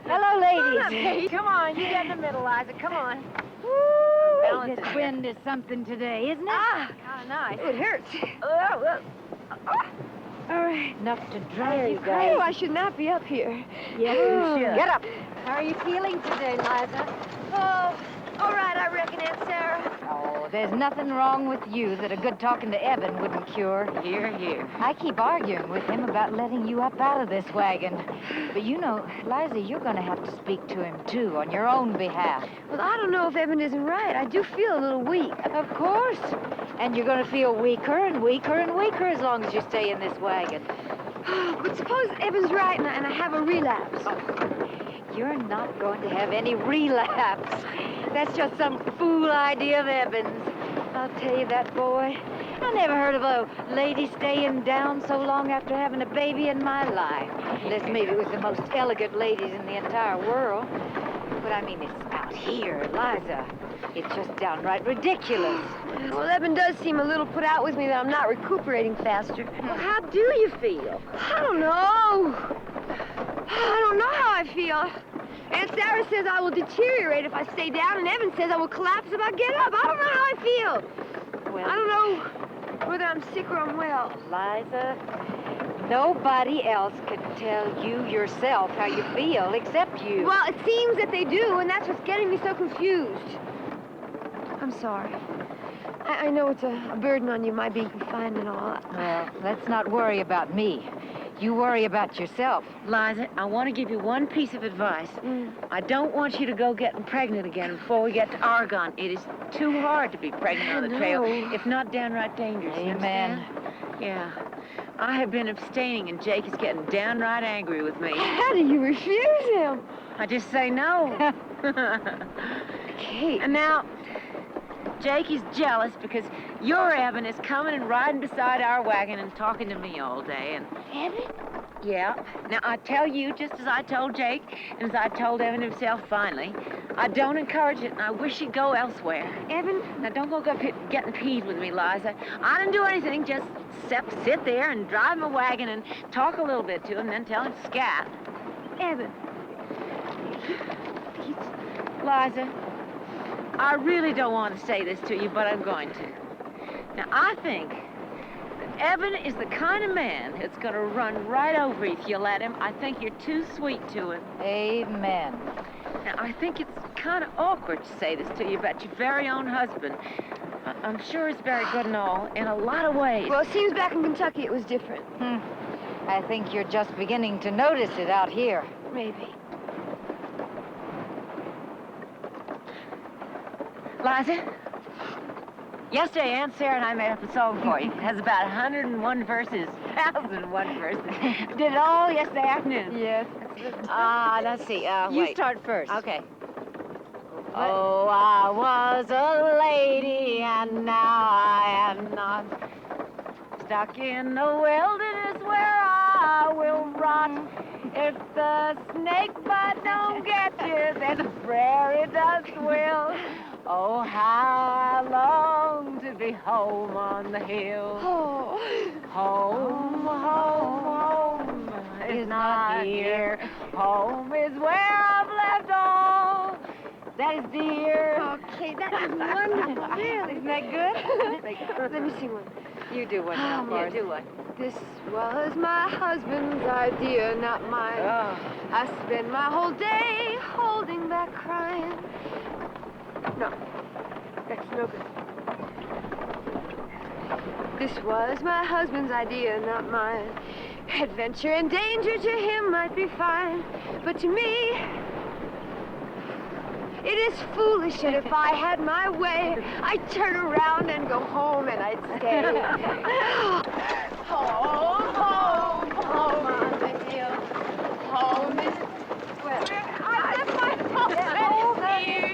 Hello, ladies. Come on, you get in the middle, Liza. Come on. Woo! This wind is something today, isn't it? Ah! Kind of nice. It hurts. All right. Enough to drive you Oh, guys. I should not be up here. Yes, you should. Get up. How are you feeling today, Liza? Oh, all right, I reckon, Aunt Sarah. Oh, there's nothing wrong with you that a good talking to Evan wouldn't cure. Here, here. I keep arguing with him about letting you up out of this wagon. But you know, Liza, you're going to have to speak to him, too, on your own behalf. Well, I don't know if Evan isn't right. I do feel a little weak. Of course. And you're going to feel weaker and weaker and weaker as long as you stay in this wagon. But suppose Evan's right and I have a relapse. You're not going to have any relapse. That's just some fool idea of Evan's. I'll tell you that, boy. I never heard of a lady staying down so long after having a baby in my life. Unless maybe it was the most elegant ladies in the entire world. But I mean, it's out here, Liza. It's just downright ridiculous. Well, Evan does seem a little put out with me that I'm not recuperating faster. Well, how do you feel? I don't know. I don't know how I feel. Aunt Sarah says I will deteriorate if I stay down, and Evan says I will collapse if I get up. I don't know how I feel. Well, I don't know whether I'm sick or I'm well. Liza, nobody else can tell you yourself how you feel except you. Well, it seems that they do, and that's what's getting me so confused. I'm sorry. I know it's a burden on you, my being confined and all. Well, let's not worry about me. You worry about yourself. Liza, I want to give you one piece of advice. I don't want you to go getting pregnant again before we get to Oregon. It is too hard to be pregnant on the trail, if not downright dangerous. You Amen. understand? Yeah. I have been abstaining, and Jake is getting downright angry with me. How do you refuse him? I just say no. Kate. And now, Jake is jealous because your Evan is coming and riding beside our wagon and talking to me all day. And Evan? yeah. Now, I tell you, just as I told Jake, and as I told Evan himself finally, I don't encourage it, and I wish he'd go elsewhere. Evan? Now, don't go getting peeved with me, Liza. I didn't do anything, just sit there and drive my wagon and talk a little bit to him, then tell him to scat. Evan. Liza, I really don't want to say this to you, but I'm going to. Now, I think that Evan is the kind of man that's going to run right over you if you let him. I think you're too sweet to him. Amen. Now, I think it's kind of awkward to say this to you about your very own husband. I'm sure he's very good and all, in a lot of ways. Well, it seems back in Kentucky it was different. I think you're just beginning to notice it out here. Maybe. Liza, yesterday Aunt Sarah and I made up a song for you. It has about 101 verses, 1,001 verses. Did it all yesterday afternoon. Yes. Let's see. You Wait. start first. Okay. Oh, I was a lady, and now I am not. Stuck in the wilderness where I will rot. If the snake bite don't get you, then the prairie dust will. Oh, how I long to be home on the hill. Oh. Home, home, home is not here. Home is where I've left all that is dear. Okay, that is wonderful, really. Isn't that good? Let me sing one. You do one now, Forrest. do one. This was my husband's idea, not mine. Oh. I spent my whole day holding back crying. No, that's no good. This was my husband's idea, not mine. Adventure and danger to him might be fine, but to me, it is foolish, and if I had my way, I'd turn around and go home and I'd stay. Home, home, home on the hill. Home is where I left my home here.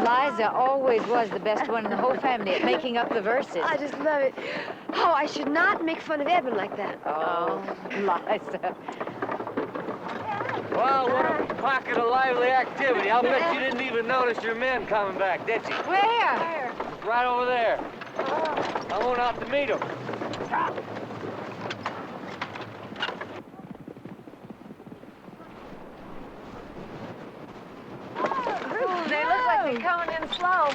Liza always was the best one in the whole family at making up the verses. I just love it. Oh, I should not make fun of Evan like that. Oh, Liza. Well, what a pocket of lively activity. I'll bet you didn't even notice your men coming back, did you? Where? Right over there. I went out to meet them. They look like they're coming in slow.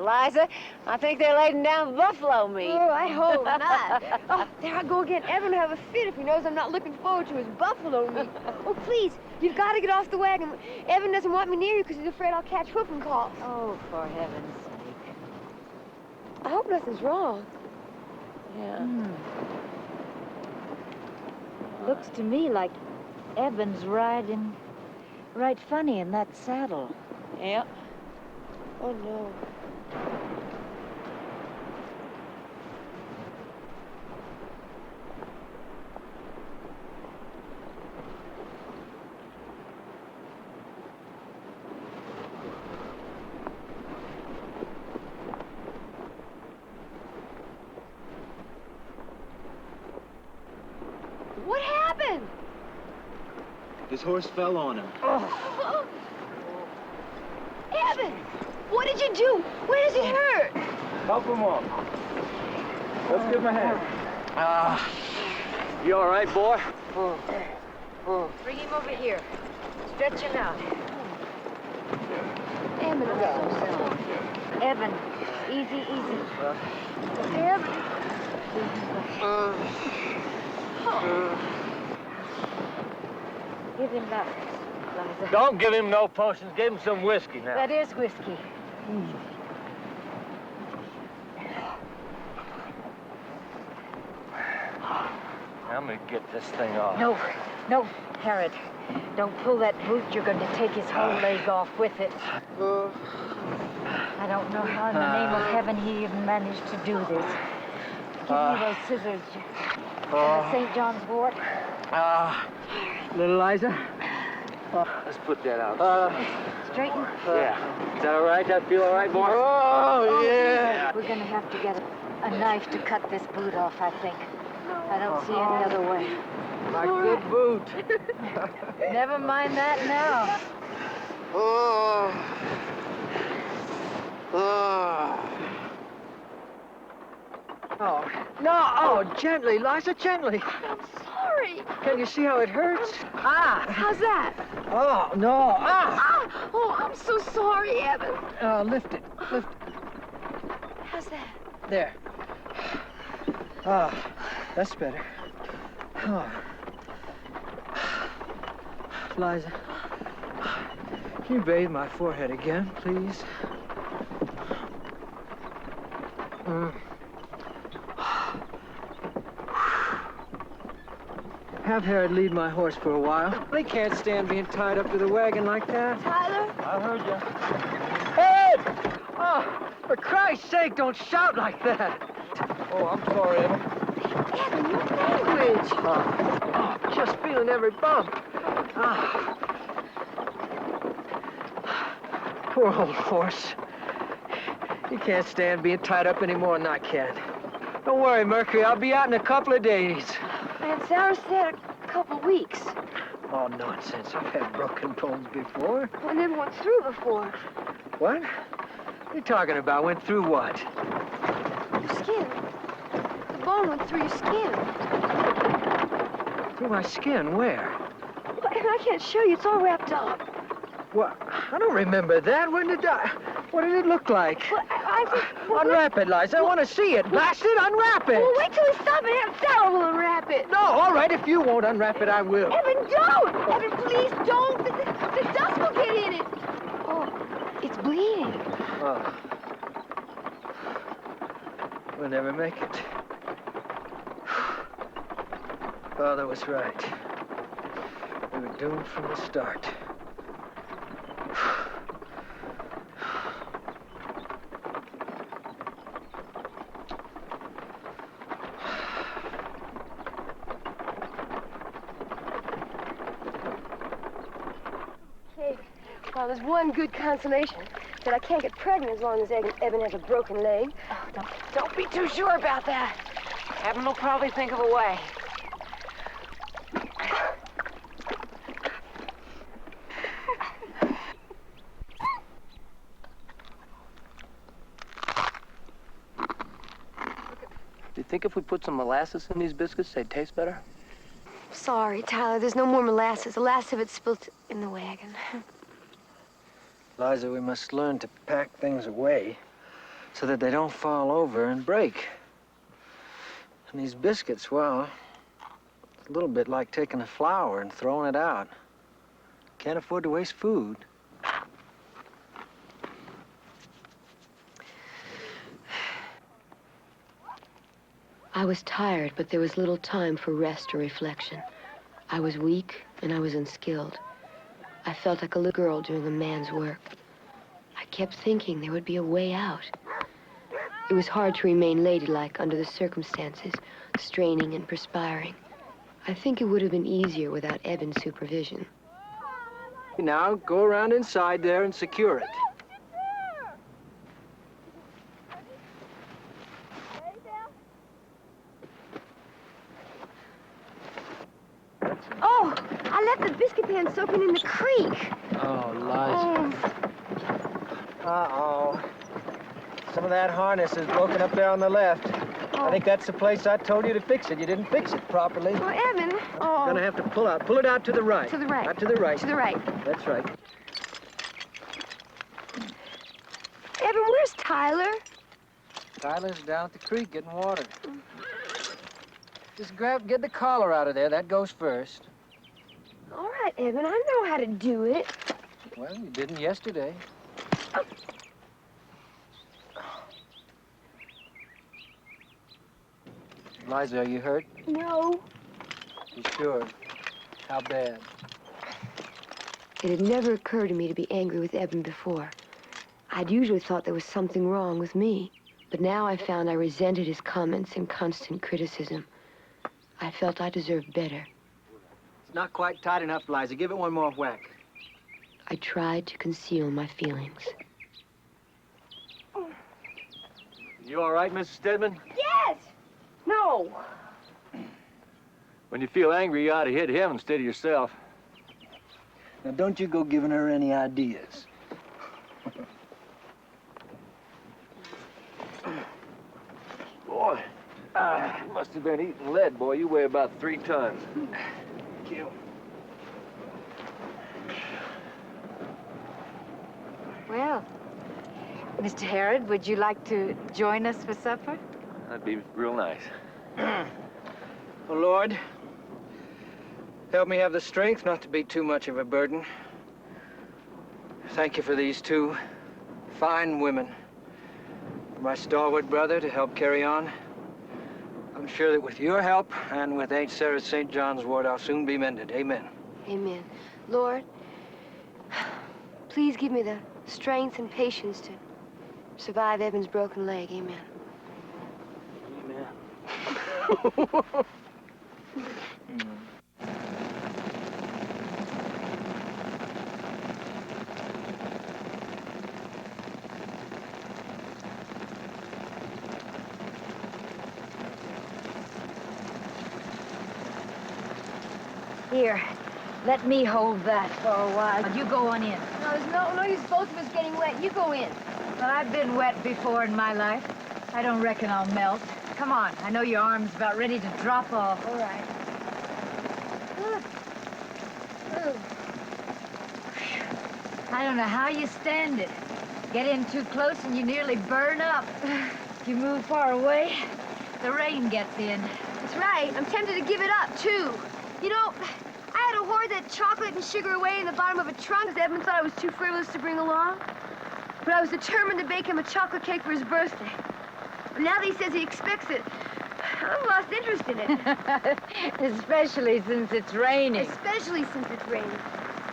Liza, I think they're laying down buffalo meat. Oh, I hope not. Oh, there I go again. Evan will have a fit if he knows I'm not looking forward to his buffalo meat. Oh, please, you've got to get off the wagon. Evan doesn't want me near you because he's afraid I'll catch whooping cough. Oh, for heaven's sake. I hope nothing's wrong. Yeah. Looks to me like Evan's riding right funny in that saddle. Yep. Oh, no. What happened? His horse fell on him. Oh. Evan, what did you do? Where does it hurt? Help him up. Let's give him a hand. You all right, boy? Bring him over here. Stretch him out. Evan, I'm so sorry. Evan, easy, easy. Evan. Give him that, Liza. Don't give him no potions. Give him some whiskey now. That is whiskey. Now, I'm gonna get this thing off. No, no, Herod. Don't pull that boot. You're going to take his whole leg off with it. I don't know how in the name of heaven he even managed to do this. Give me those scissors. The St. John's wort. Little Liza? Let's put that out. Straighten. Yeah. Is that all right? That feel all right, boy? Oh, yeah. We're going to have to get a knife to cut this boot off, I think. I don't see any other way. My good boot. Never mind that now. Oh, no. Oh, gently, Liza, gently. I'm sorry. Can you see how it hurts? Ah. How's that? Oh, no. Ah. Oh, I'm so sorry, Evan. Lift it. Lift it. How's that? There. Ah, that's better. Oh. Liza, can you bathe my forehead again, please? Have Herod lead my horse for a while. They can't stand being tied up to the wagon like that. Tyler? I heard you. Herod! Oh, for Christ's sake, don't shout like that. Oh, I'm sorry, Evan. Evan, your language. Oh, just feeling every bump. Ah. Poor old horse. He can't stand being tied up any more than I can. Don't worry, Mercury. I'll be out in a couple of days. Aunt Sarah said a couple weeks. Oh, nonsense. I've had broken bones before. I never went through before. What? What are you talking about? Went through what? Your skin. The bone went through your skin. Through my skin? Where? Well, Evan, I can't show you. It's all wrapped up. What? I don't remember that. When did I... What did it look like? Well, I think... Well, unwrap it, Liza. I want to see it. Blast it, unwrap it. Well, wait till we stop and Aunt Sarah will unwrap it. No, all right. If you won't unwrap it, I will. Evan, don't! Evan, please don't! The dust will get in it. Oh, it's bleeding. Oh. We'll never make it. Father was right. We were doomed from the start. Well, there's one good consolation, that I can't get pregnant as long as Evan has a broken leg. Oh, don't be too sure about that. Evan will probably think of a way. Do you think if we put some molasses in these biscuits, they'd taste better? Sorry, Tyler, there's no more molasses. The last of it's spilt in the wagon. Liza, we must learn to pack things away so that they don't fall over and break. And these biscuits, well, it's a little bit like taking a flower and throwing it out. Can't afford to waste food. I was tired, but there was little time for rest or reflection. I was weak and I was unskilled. I felt like a little girl doing a man's work. I kept thinking there would be a way out. It was hard to remain ladylike under the circumstances, straining and perspiring. I think it would have been easier without Evan's supervision. Now, go around inside there and secure it. Oh, I left the biscuit pan soaking in the creek. Oh, Liza. Uh-oh. Some of that harness is broken up there on the left. I think that's the place I told you to fix it. You didn't fix it properly. Oh, Evan. Oh. Gonna have to pull out. Pull it out to the right. To the right. Out to the right. To the right. That's right. Evan, where's Tyler? Tyler's down at the creek getting water. Just get the collar out of there. That goes first. All right, Evan, I know how to do it. Well, you didn't yesterday. Liza, are you hurt? No. You sure? How bad? It had never occurred to me to be angry with Eben before. I'd usually thought there was something wrong with me. But now I found I resented his comments and constant criticism. I felt I deserved better. It's not quite tight enough, Liza. Give it one more whack. I tried to conceal my feelings. You all right, Mrs. Stedman? Yes! No. When you feel angry, you ought to hit him instead of yourself. Now, don't you go giving her any ideas. Boy, you must have been eating lead, boy. You weigh about 3 tons. Thank you. Well, Mr. Herod, would you like to join us for supper? That'd be real nice. Oh, Lord, help me have the strength not to be too much of a burden. Thank you for these 2 fine women. For my stalwart brother to help carry on. I'm sure that with your help and with Aunt Sarah's St. John's wort, I'll soon be mended. Amen. Amen. Lord, please give me the strength and patience to survive Eben's broken leg. Amen. Amen. Here, let me hold that for a while. You go on in. No, there's no use both of us getting wet. You go in. Well, I've been wet before in my life. I don't reckon I'll melt. Come on, I know your arm's about ready to drop off. All right. I don't know how you stand it. Get in too close and you nearly burn up. If you move far away, the rain gets in. That's right. I'm tempted to give it up, too. You know, I had to hoard that chocolate and sugar away in the bottom of a trunk because Edmund thought I was too frivolous to bring along. But I was determined to bake him a chocolate cake for his birthday. But now that he says he expects it, I've lost interest in it. Especially since it's raining. Especially since it's raining.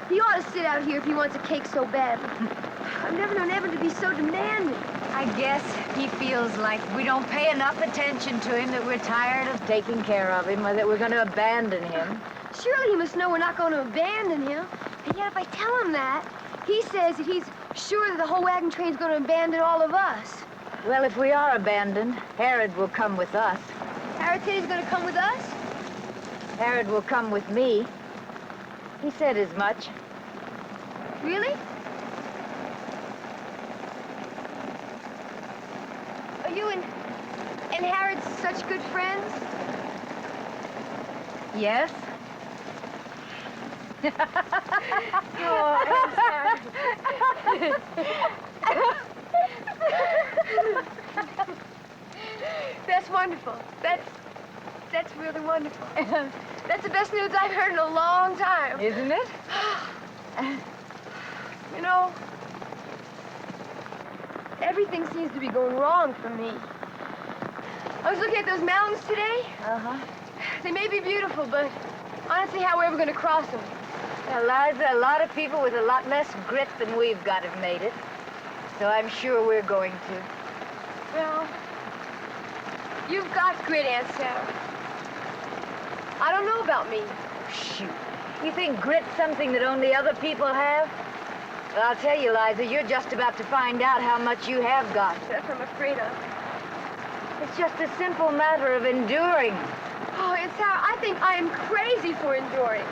He ought to sit out here if he wants a cake so badly. I've never known Evan to be so demanding. I guess he feels like we don't pay enough attention to him, that we're tired of taking care of him, or that we're going to abandon him. Surely he must know we're not going to abandon him. And yet if I tell him that, he says that he's sure that the whole wagon train's going to abandon all of us. Well, if we are abandoned, Herod will come with us. Harry said he's going to come with us? Herod will come with me. He said as much. Really? Are you and Harrod's such good friends? Yes. That's wonderful. That's really wonderful. That's the best news I've heard in a long time. Isn't it? You know, everything seems to be going wrong for me. I was looking at those mountains today. Uh-huh. They may be beautiful, but I don't see how we're ever going to cross them. Now, Liza, a lot of people with a lot less grit than we've got have made it. So I'm sure we're going to. Well, you've got grit, Aunt Sarah. I don't know about me. Shoot. You think grit's something that only other people have? Well, I'll tell you, Liza, you're just about to find out how much you have got. That's what I'm afraid of. It's just a simple matter of enduring. Oh, Aunt Sarah, I think I am crazy for enduring.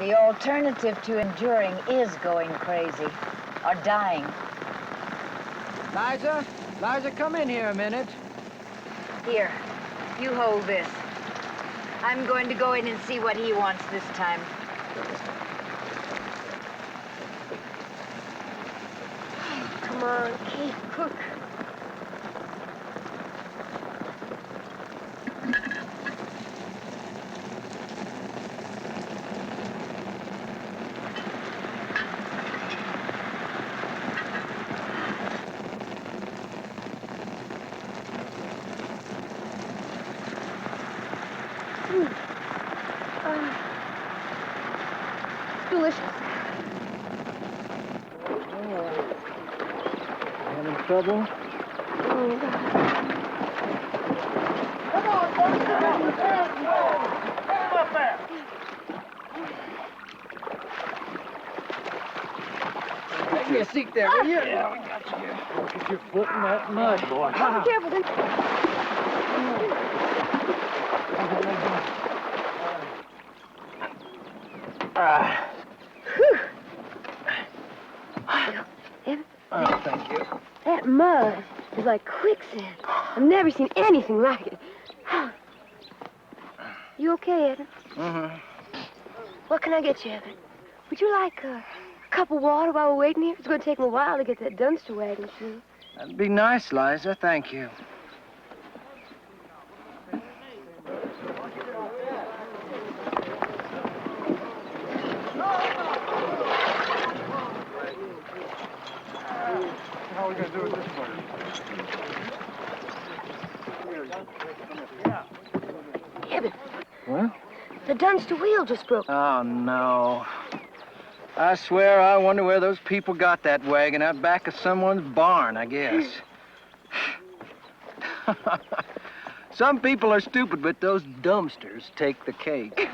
The alternative to enduring is going crazy, or dying. Liza? Liza, come in here a minute. Here, you hold this. I'm going to go in and see what he wants this time. Come on, Kate, cook. Delicious. Having trouble? Give me a seat there, will you? Yeah, we got you here. Don't get your foot in that mud, boy. Be careful. Then. Oh, thank you. That mud is like quicksand. I've never seen anything like it. You okay, Evan? Mm-hmm. What can I get you, Evan? Would you like a cup of water while we're waiting here? It's going to take a while to get that Dunster wagon, see? That'd be nice, Liza. Thank you. How are we going to do it this way? Evan, What? the Dunster wheel just broke. Oh, no. I swear, I wonder where those people got that wagon. Out back of someone's barn, I guess. Some people are stupid, but those dumpsters take the cake.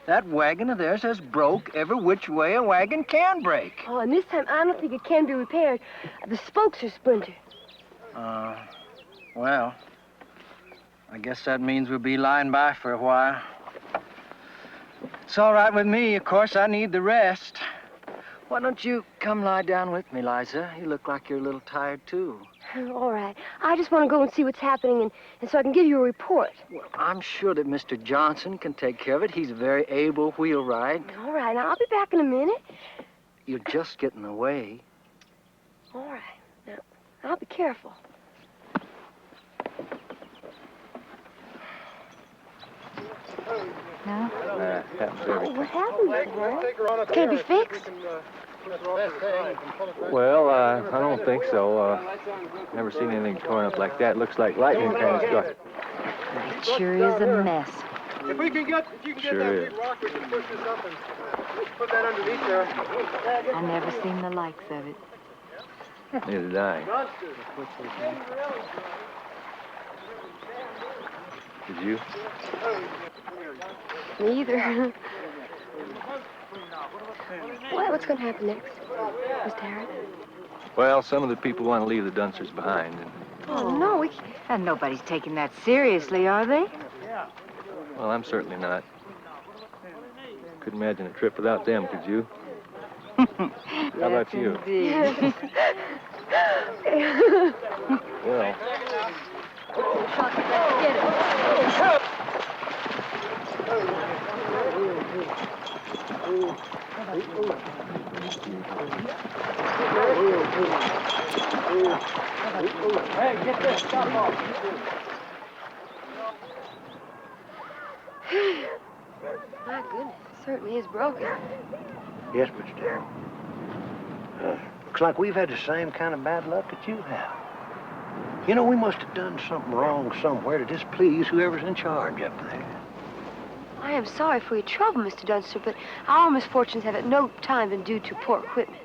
That wagon of theirs has broke every which way a wagon can break. Oh, and this time I don't think it can be repaired. The spokes are splintered. Well, I guess that means we'll be lying by for a while. It's all right with me. Of course, I need the rest. Why don't you come lie down with me, Liza? You look like you're a little tired, too. All right. I just want to go and see what's happening, and so I can give you a report. Well, I'm sure that Mr. Johnson can take care of it. He's a very able wheelwright. All right. Now, I'll be back in a minute. You're just getting away. All right. Now, I'll be careful. No? Happens to everything. What happened, Mr. Can it be fixed? Well, I don't think so. Never seen anything torn up like that. Looks like lightning kind of struck. It sure is a mess. If you can get Sure that is. big rock, we can push this up and put that underneath there. I never seen the likes of it. Neither did I. Did you? Me either. What's going to happen next, Mr. Harris? Well, some of the people want to leave the Dunsters behind. Oh, no, we... And nobody's taking that seriously, are they? Well, I'm certainly not. Couldn't imagine a trip without them, could you? How about you? Indeed. Well, Get it. Hey, get this stuff off. My goodness, it certainly is broken. Yes, Mr. Darren. Looks like we've had the same kind of bad luck that you have. You know, we must have done something wrong somewhere to displease whoever's in charge up there. I am sorry for your trouble, Mr. Dunster, but our misfortunes have at no time been due to poor equipment.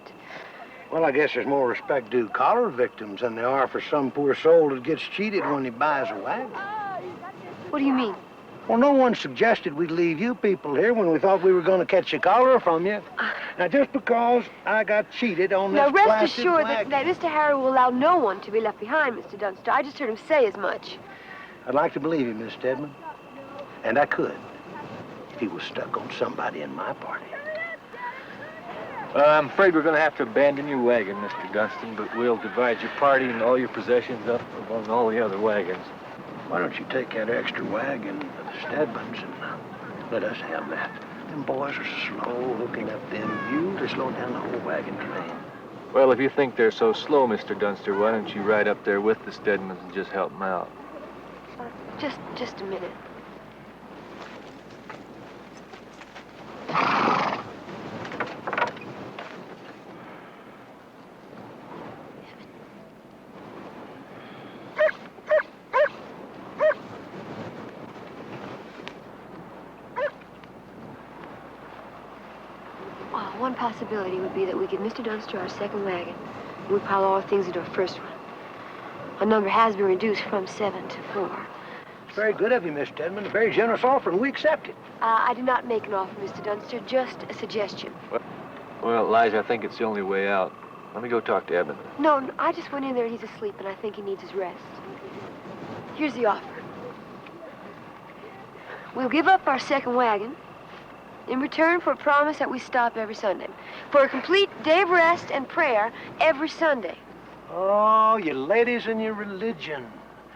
Well, I guess there's more respect due collar victims than there are for some poor soul that gets cheated when he buys a wagon. What do you mean? Well, no one suggested we'd leave you people here when we thought we were going to catch a cholera from you. Now, just because I got cheated on this Now, rest blasted assured that wagon. Mr. Harry will allow no one to be left behind, Mr. Dunster. I just heard him say as much. I'd like to believe him, Miss Stedman. And I could, if he was stuck on somebody in my party. I'm afraid we're going to have to abandon your wagon, Mr. Dunstan, but we'll divide your party and all your possessions up among all the other wagons. Why don't you take that extra wagon of the Stedmans and let us have that? Them boys are slow hooking up them mules. They slow down the whole wagon train. Well, if you think they're so slow, Mr. Dunster, why don't you ride up there with the Stedmans and just help them out? Just a minute. One possibility would be that we give Mr. Dunster our second wagon, and we pile all our things into our first one. Our number has been reduced from 7 to 4. Very good of you, Miss Stedman. A very generous offer, and we accept it. I did not make an offer, Mr. Dunster, just a suggestion. Well, Liza, I think it's the only way out. Let me go talk to Eben. No, I just went in there and he's asleep, and I think he needs his rest. Here's the offer. We'll give up our second wagon in return for a promise that we stop every Sunday. For a complete day of rest and prayer every Sunday. Oh, you ladies and your religion.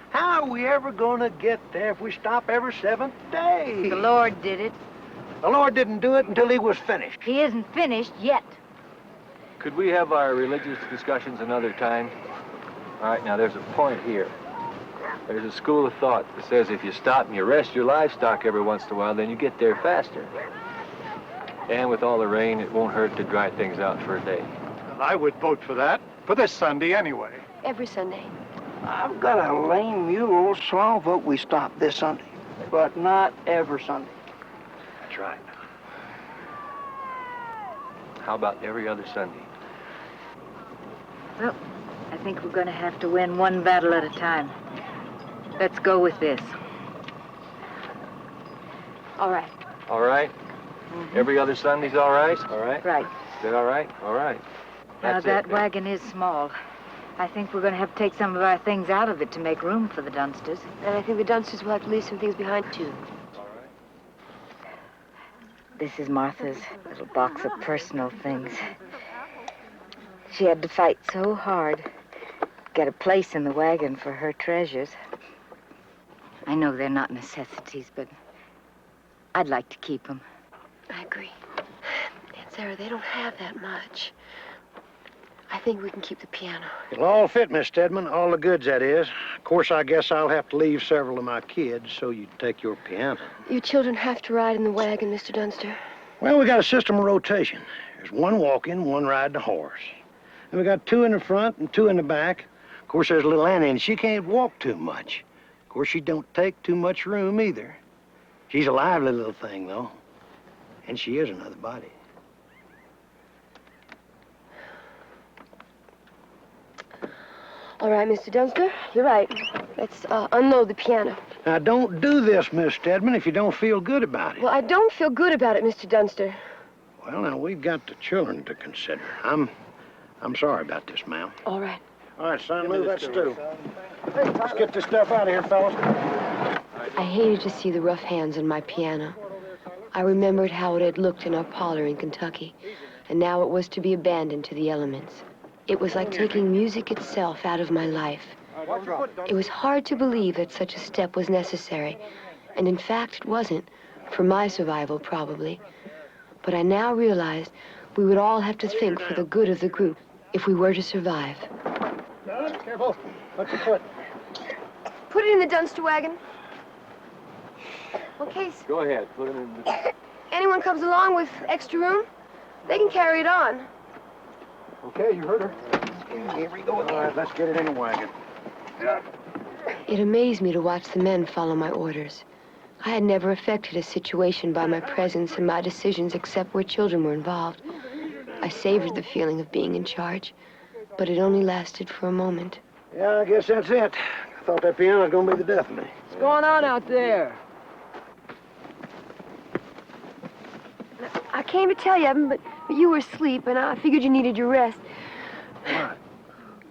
How are we ever going to get there if we stop every 7th day? The Lord did it. The Lord didn't do it until he was finished. He isn't finished yet. Could we have our religious discussions another time? All right, now there's a point here. There's a school of thought that says if you stop and you rest your livestock every once in a while, then you get there faster. And with all the rain, it won't hurt to dry things out for a day. I would vote for that, for this Sunday anyway. Every Sunday. I've got a lame mule, so I'll vote we stop this Sunday. But not every Sunday. That's right. How about every other Sunday? Well, I think we're going to have to win one battle at a time. Let's go with this. All right. All right? Every other Sunday's all right? All right? Right. Is that all right? All right. Now, That's that it, wagon is small. I think we're going to have to take some of our things out of it to make room for the Dunsters. And I think the Dunsters will have to leave some things behind, too. This is Martha's little box of personal things. She had to fight so hard to get a place in the wagon for her treasures. I know they're not necessities, but I'd like to keep them. I agree. Aunt Sarah, they don't have that much. I think we can keep the piano. It'll all fit, Miss Stedman. All the goods, that is. Of course, I guess I'll have to leave several of my kids, so you take your piano. You children have to ride in the wagon, Mr. Dunster. Well, we got a system of rotation. There's one walking, one riding a horse. And we got 2 in the front and 2 in the back. Of course, there's little Annie, and she can't walk too much. Of course, she don't take too much room either. She's a lively little thing, though. And she is another body. All right, Mr. Dunster, you're right. Let's unload the piano. Now, don't do this, Miss Stedman, if you don't feel good about it. Well, I don't feel good about it, Mr. Dunster. Well, now, we've got the children to consider. I'm sorry about this, ma'am. All right. All right, son, move that stool. Let's get this stuff out of here, fellas. I hated to see the rough hands on my piano. I remembered how it had looked in our parlor in Kentucky, and now it was to be abandoned to the elements. It was like taking music itself out of my life. It was hard to believe that such a step was necessary, and in fact it wasn't, for my survival probably. But I now realized we would all have to think for the good of the group if we were to survive. Careful. What's your foot? Put it in the Dunster wagon. In case Go ahead. Put it in the... anyone comes along with extra room, they can carry it on. Okay, you heard her. Here we go again. All right, let's get it in the wagon. It amazed me to watch the men follow my orders. I had never affected a situation by my presence and my decisions except where children were involved. I savored the feeling of being in charge, but it only lasted for a moment. Yeah, I guess that's it. I thought that piano was going to be the death of me. What's going on out there? I came to tell you, Evan, but you were asleep, and I figured you needed your rest. What?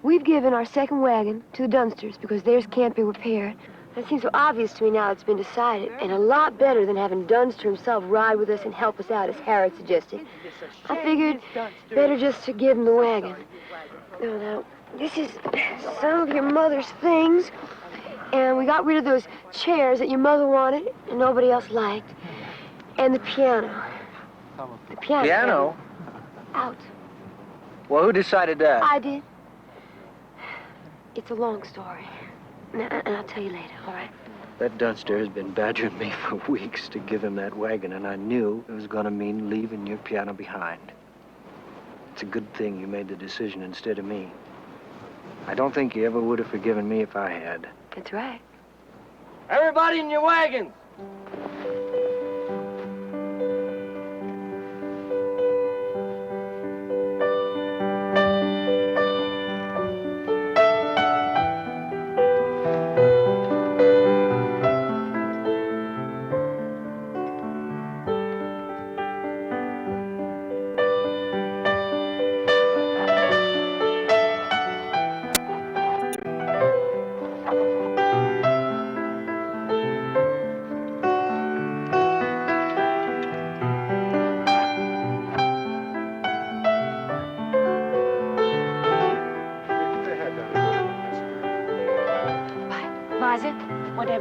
We've given our second wagon to the Dunsters because theirs can't be repaired. That seems so obvious to me now it's been decided, and a lot better than having Dunster himself ride with us and help us out, as Harriet suggested. I figured better just to give him the wagon. Now, this is some of your mother's things, and we got rid of those chairs that your mother wanted and nobody else liked, and the piano. The piano. Piano? Out. Well, who decided that? I did. It's a long story. And I'll tell you later, all right? That Dunster has been badgering me for weeks to give him that wagon, and I knew it was going to mean leaving your piano behind. It's a good thing you made the decision instead of me. I don't think you ever would have forgiven me if I had. That's right. Everybody in your wagons!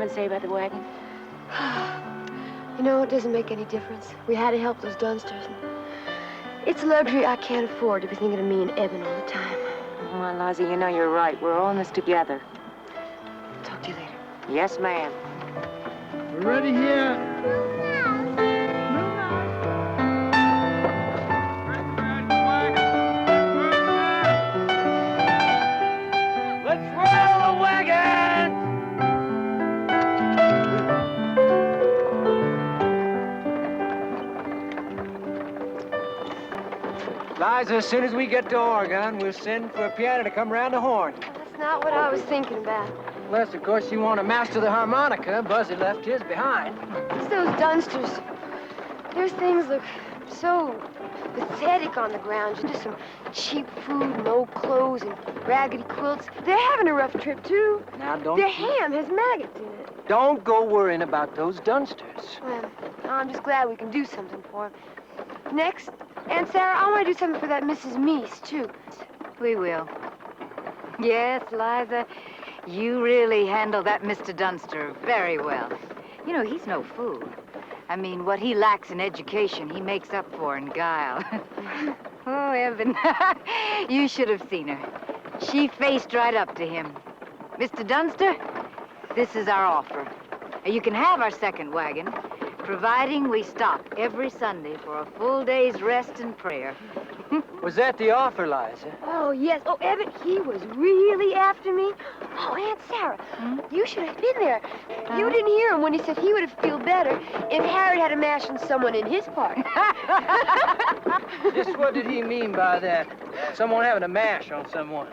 to say about the wagon? You know, it doesn't make any difference. We had to help those Dunsters. It's a luxury I can't afford to be thinking of me and Eben all the time. Well, Liza, you know you're right. We're all in this together. Talk to you later. Yes, ma'am. We're ready here. Let's roll the wagon! Liza, as soon as we get to Oregon, we'll send for a piano to come round the horn. That's not what I was thinking about. Unless, of course, you want to master the harmonica. Buzzy left his behind. It's those Dunsters. Their things look so pathetic on the ground. Just some cheap food, no clothes, and raggedy quilts. They're having a rough trip, too. Now, don't Their ham has maggots in it. Don't go worrying about those Dunsters. Well, I'm just glad we can do something for them. Next, Aunt Sarah, I want to do something for that Mrs. Meese, too. We will. Yes, Liza, you really handle that Mr. Dunster very well. You know, he's no fool. I mean, what he lacks in education, he makes up for in guile. Oh, Evan, you should have seen her. She faced right up to him. Mr. Dunster, this is our offer. You can have our second wagon, providing we stop every Sunday for a full day's rest and prayer. Was that the offer, Liza? Oh, yes. Oh, Evan, he was really after me. Oh, Aunt Sarah, you should have been there. You didn't hear him when he said he would have feel better if Harry had a mash on someone in his party. Just what did he mean by that? Someone having a mash on someone.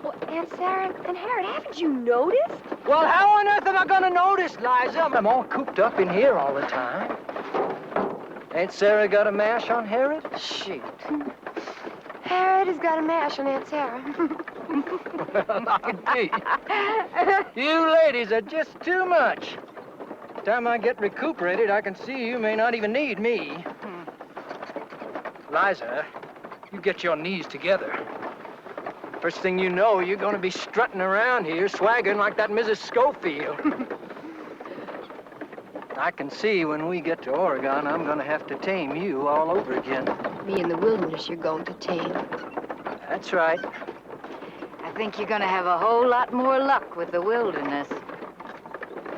Oh, Aunt Sarah and Harry, haven't you noticed? Well, how on earth am I going to notice, Liza? I'm all cooped up in here all the time. Ain't Sarah got a mash on Harriet? Shoot. Harriet has got a mash on Aunt Sarah. Well, I do. You ladies are just too much. By the time I get recuperated, I can see you may not even need me. Liza, you get your knees together. First thing you know, you're going to be strutting around here, swaggering like that Mrs. Schofield. I can see when we get to Oregon, I'm going to have to tame you all over again. Me in the wilderness you're going to tame. That's right. I think you're gonna have a whole lot more luck with the wilderness.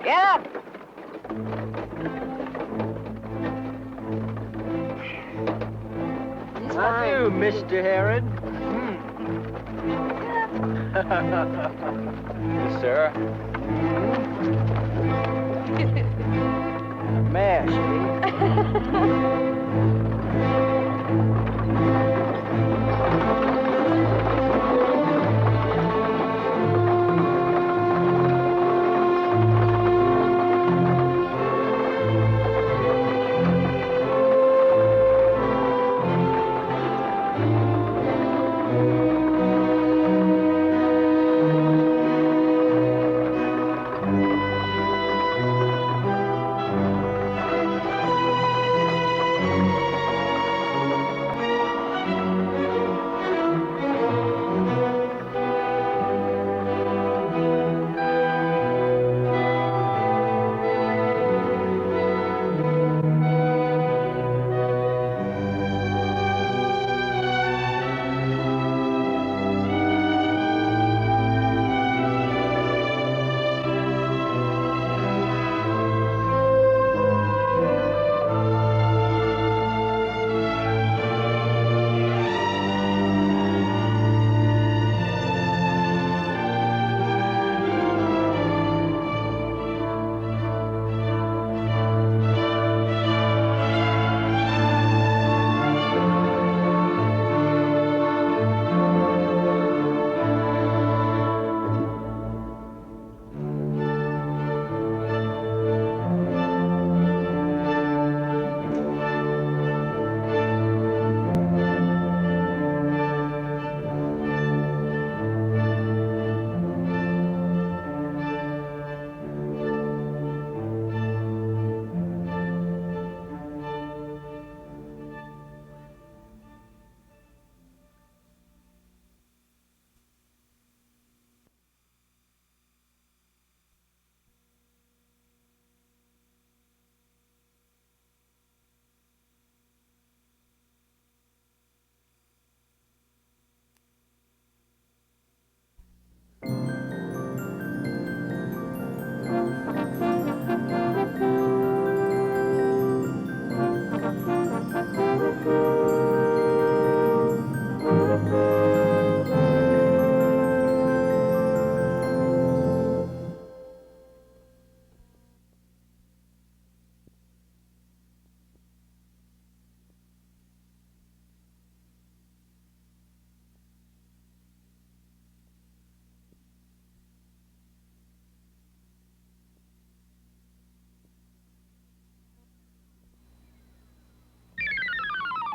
Get up! I do, Mr. Herod. Yes, sir. Mash, eh?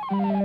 Bye.